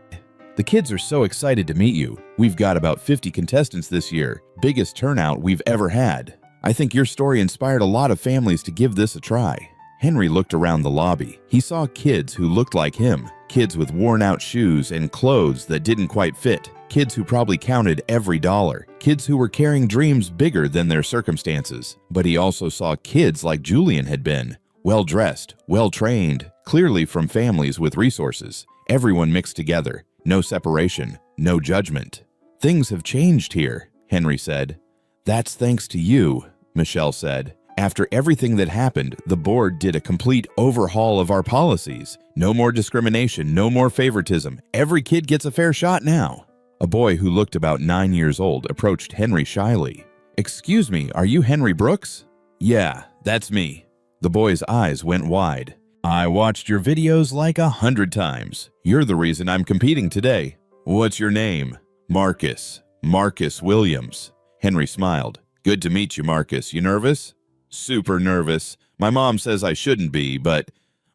"The kids are so excited to meet you. We've got about 50 contestants this year, biggest turnout we've ever had. I think your story inspired a lot of families to give this a try." Henry looked around the lobby. He saw kids who looked like him, kids with worn-out shoes and clothes that didn't quite fit, kids who probably counted every dollar, kids who were carrying dreams bigger than their circumstances. But he also saw kids like Julian had been, well-dressed, well-trained, clearly from families with resources. Everyone mixed together, no separation, no judgment. "Things have changed here," Henry said. "That's thanks to you," Michelle said. "After everything that happened, the board did a complete overhaul of our policies. No more discrimination, no more favoritism. Every kid gets a fair shot now." A boy who looked about 9 years old approached Henry shyly. "Excuse me, are you Henry Brooks?" "Yeah, that's me." The boy's eyes went wide. "I watched your videos like 100 times. You're the reason I'm competing today." "What's your name?" "Marcus. Marcus Williams." Henry smiled. "Good to meet you, Marcus. You nervous?" "Super nervous. My mom says I shouldn't be, but..."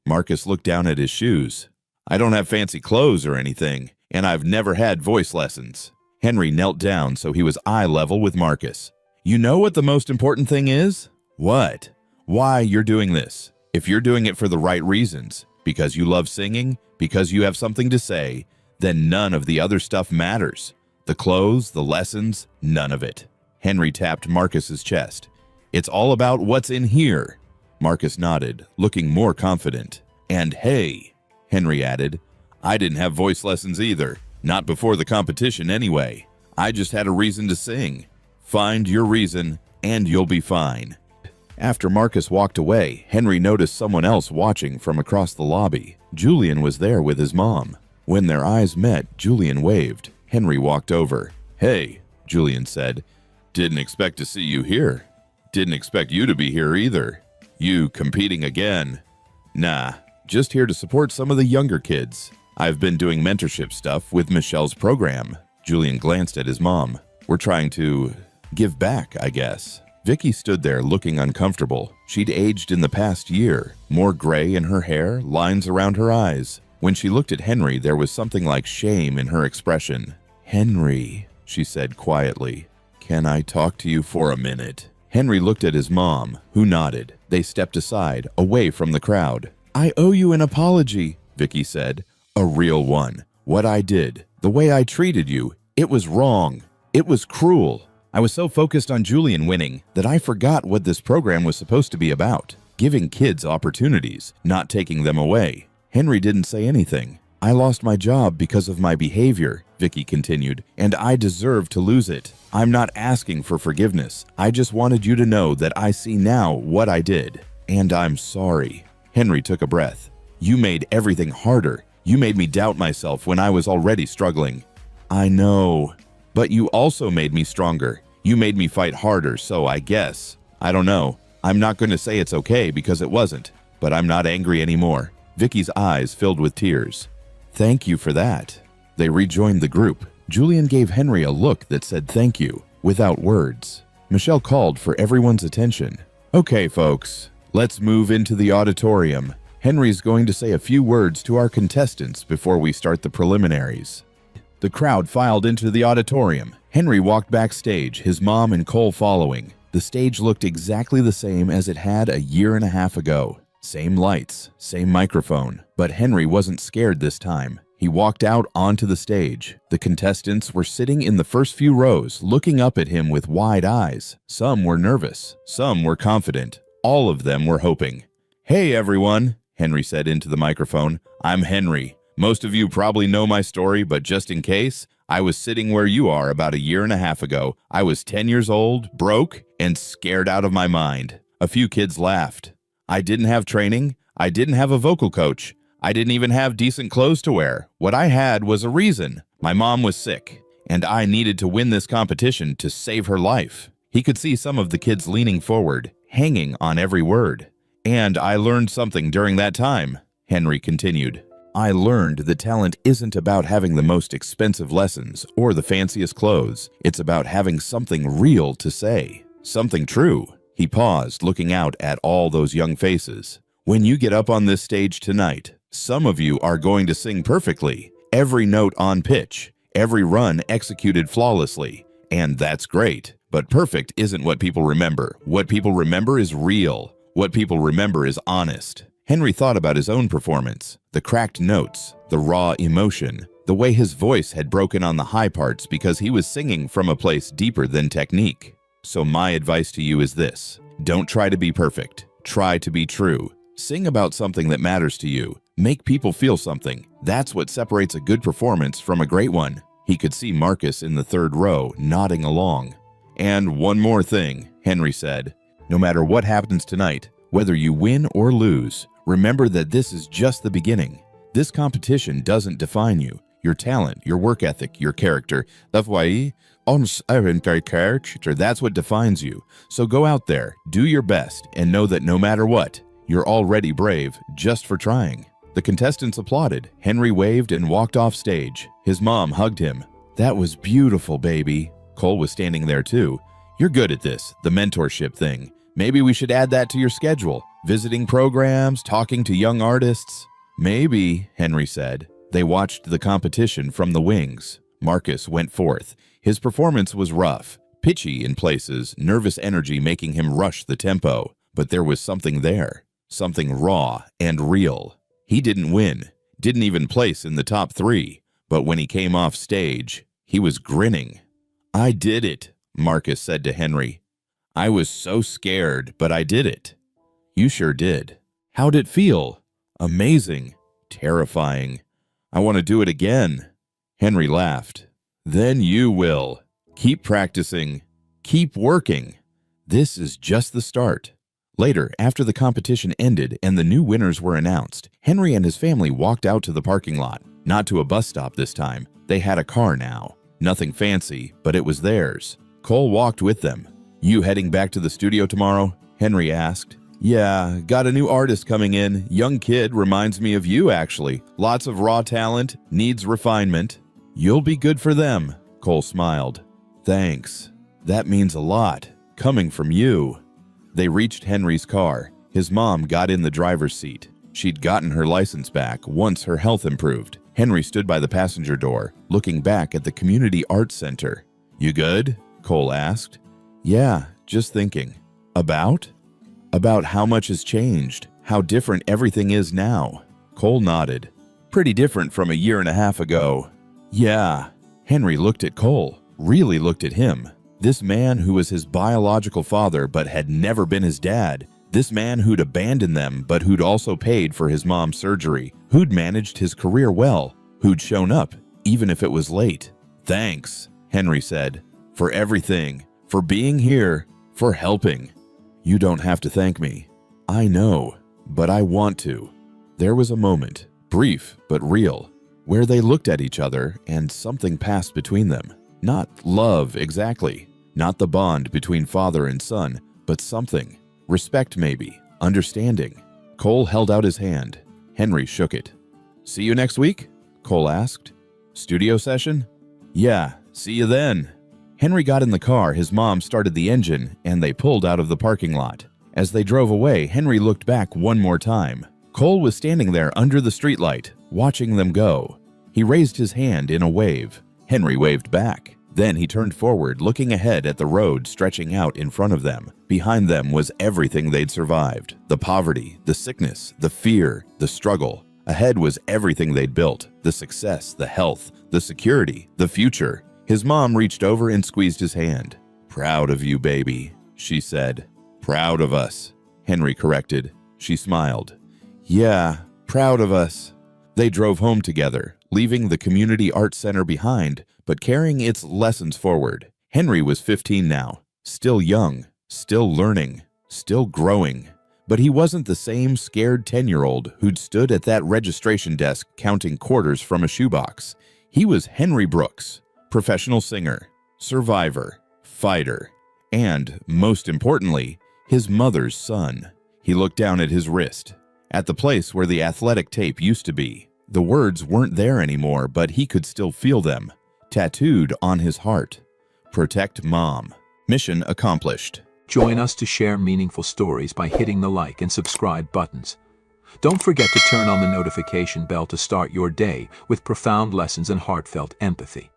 Marcus looked down at his shoes. "I don't have fancy clothes or anything, and I've never had voice lessons." Henry knelt down so he was eye level with Marcus. "You know what the most important thing is?" "What?" "Why you're doing this. If you're doing it for the right reasons, because you love singing, because you have something to say, then none of the other stuff matters. The clothes, the lessons, none of it." Henry tapped Marcus's chest. "It's all about what's in here." Marcus nodded, looking more confident. "And hey," Henry added, "I didn't have voice lessons either. Not before the competition anyway. I just had a reason to sing. Find your reason, and you'll be fine." After Marcus walked away, Henry noticed someone else watching from across the lobby. Julian was there with his mom. When their eyes met, Julian waved. Henry walked over. "Hey," Julian said. "Didn't expect to see you here. Didn't expect you to be here either. You competing again?" "Nah, just here to support some of the younger kids. I've been doing mentorship stuff with Michelle's program." Julian glanced at his mom. "We're trying to give back, I guess." Vicky stood there looking uncomfortable. She'd aged in the past year, more gray in her hair, lines around her eyes. When she looked at Henry, there was something like shame in her expression. "Henry," she said quietly, "can I talk to you for a minute?" Henry looked at his mom, who nodded. They stepped aside, away from the crowd. "I owe you an apology," Vicky said. "A real one. What I did, the way I treated you, it was wrong. It was cruel. I was so focused on Julian winning that I forgot what this program was supposed to be about. Giving kids opportunities, not taking them away." Henry didn't say anything. "I lost my job because of my behavior. Vicky continued, and I deserve to lose it. I'm not asking for forgiveness. I just wanted you to know that I see now what I did. And I'm sorry. Henry took a breath. You made everything harder. You made me doubt myself when I was already struggling. I know. But you also made me stronger. You made me fight harder, so I guess. I don't know. I'm not going to say it's okay because it wasn't. But I'm not angry anymore. Vicky's eyes filled with tears. Thank you for that. They rejoined the group. Julian gave Henry a look that said thank you, without words. Michelle called for everyone's attention. Okay, folks, let's move into the auditorium. Henry's going to say a few words to our contestants before we start the preliminaries. The crowd filed into the auditorium. Henry walked backstage, his mom and Cole following. The stage looked exactly the same as it had a year and a half ago. Same lights, same microphone, but Henry wasn't scared this time. He walked out onto the stage. The contestants were sitting in the first few rows, looking up at him with wide eyes. Some were nervous, some were confident. All of them were hoping. Hey everyone, Henry said into the microphone. I'm Henry. Most of you probably know my story, but just in case, I was sitting where you are about a year and a half ago. I was 10 years old, broke, and scared out of my mind. A few kids laughed. I didn't have training. I didn't have a vocal coach. I didn't even have decent clothes to wear. What I had was a reason. My mom was sick, and I needed to win this competition to save her life. He could see some of the kids leaning forward, hanging on every word. And I learned something during that time, Henry continued. I learned that talent isn't about having the most expensive lessons or the fanciest clothes. It's about having something real to say, something true. He paused, looking out at all those young faces. When you get up on this stage tonight, some of you are going to sing perfectly, every note on pitch, every run executed flawlessly. And that's great. But perfect isn't what people remember. What people remember is real. What people remember is honest. Henry thought about his own performance, the cracked notes, the raw emotion, the way his voice had broken on the high parts because he was singing from a place deeper than technique. So my advice to you is this: don't try to be perfect. Try to be true. Sing about something that matters to you. Make people feel something. That's what separates a good performance from a great one. He could see Marcus in the third row, nodding along. And one more thing, Henry said. No matter what happens tonight, whether you win or lose, remember that this is just the beginning. This competition doesn't define you. Your talent, your work ethic, your character. That's what defines you. So go out there, do your best, and know that no matter what, you're already brave just for trying. The contestants applauded. Henry waved and walked off stage. His mom hugged him. That was beautiful, baby. Cole was standing there too. You're good at this, the mentorship thing. Maybe we should add that to your schedule. Visiting programs, talking to young artists. Maybe, Henry said. They watched the competition from the wings. Marcus went forth. His performance was rough, pitchy in places, nervous energy making him rush the tempo. But there was something there, something raw and real. He didn't win, didn't even place in the top 3. But when he came off stage, he was grinning. I did it, Marcus said to Henry. I was so scared, but I did it. You sure did. How'd it feel? Amazing. Terrifying. I want to do it again. Henry laughed. Then you will. Keep practicing. Keep working. This is just the start. Later, after the competition ended and the new winners were announced, Henry and his family walked out to the parking lot. Not to a bus stop this time. They had a car now. Nothing fancy, but it was theirs. Cole walked with them. You heading back to the studio tomorrow? Henry asked. Yeah, got a new artist coming in. Young kid, reminds me of you actually. Lots of raw talent, needs refinement. You'll be good for them, Cole smiled. Thanks. That means a lot, coming from you. They reached Henry's car. His mom got in the driver's seat. She'd gotten her license back once her health improved. Henry stood by the passenger door, looking back at the community arts center. You good? Cole asked. Yeah, just thinking. About? About how much has changed, how different everything is now. Cole nodded. Pretty different from a year and a half ago. Yeah. Henry looked at Cole, really looked at him. This man who was his biological father but had never been his dad. This man who'd abandoned them but who'd also paid for his mom's surgery. Who'd managed his career well. Who'd shown up, even if it was late. "Thanks," Henry said, "for everything, for being here, for helping." "You don't have to thank me." "I know, but I want to." There was a moment, brief but real, where they looked at each other and something passed between them. Not love exactly, not the bond between father and son, but something. Respect maybe, understanding. Cole held out his hand. Henry shook it. "See you next week?" Cole asked. "Studio session?" "Yeah, see you then." Henry got in the car, his mom started the engine, and they pulled out of the parking lot. As they drove away, Henry looked back one more time. Cole was standing there under the streetlight, watching them go. He raised his hand in a wave. Henry waved back. Then he turned forward, looking ahead at the road stretching out in front of them. Behind them was everything they'd survived. The poverty, the sickness, the fear, the struggle. Ahead was everything they'd built. The success, the health, the security, the future. His mom reached over and squeezed his hand. "Proud of you, baby," she said. "Proud of us," Henry corrected. She smiled. "Yeah, proud of us." They drove home together, leaving the community art center behind, but carrying its lessons forward. Henry was 15 now, still young, still learning, still growing. But he wasn't the same scared 10-year-old who'd stood at that registration desk counting quarters from a shoebox. He was Henry Brooks, professional singer, survivor, fighter, and, most importantly, his mother's son. He looked down at his wrist, at the place where the athletic tape used to be. The words weren't there anymore, but he could still feel them, tattooed on his heart. Protect Mom. Mission accomplished. Join us to share meaningful stories by hitting the like and subscribe buttons. Don't forget to turn on the notification bell to start your day with profound lessons and heartfelt empathy.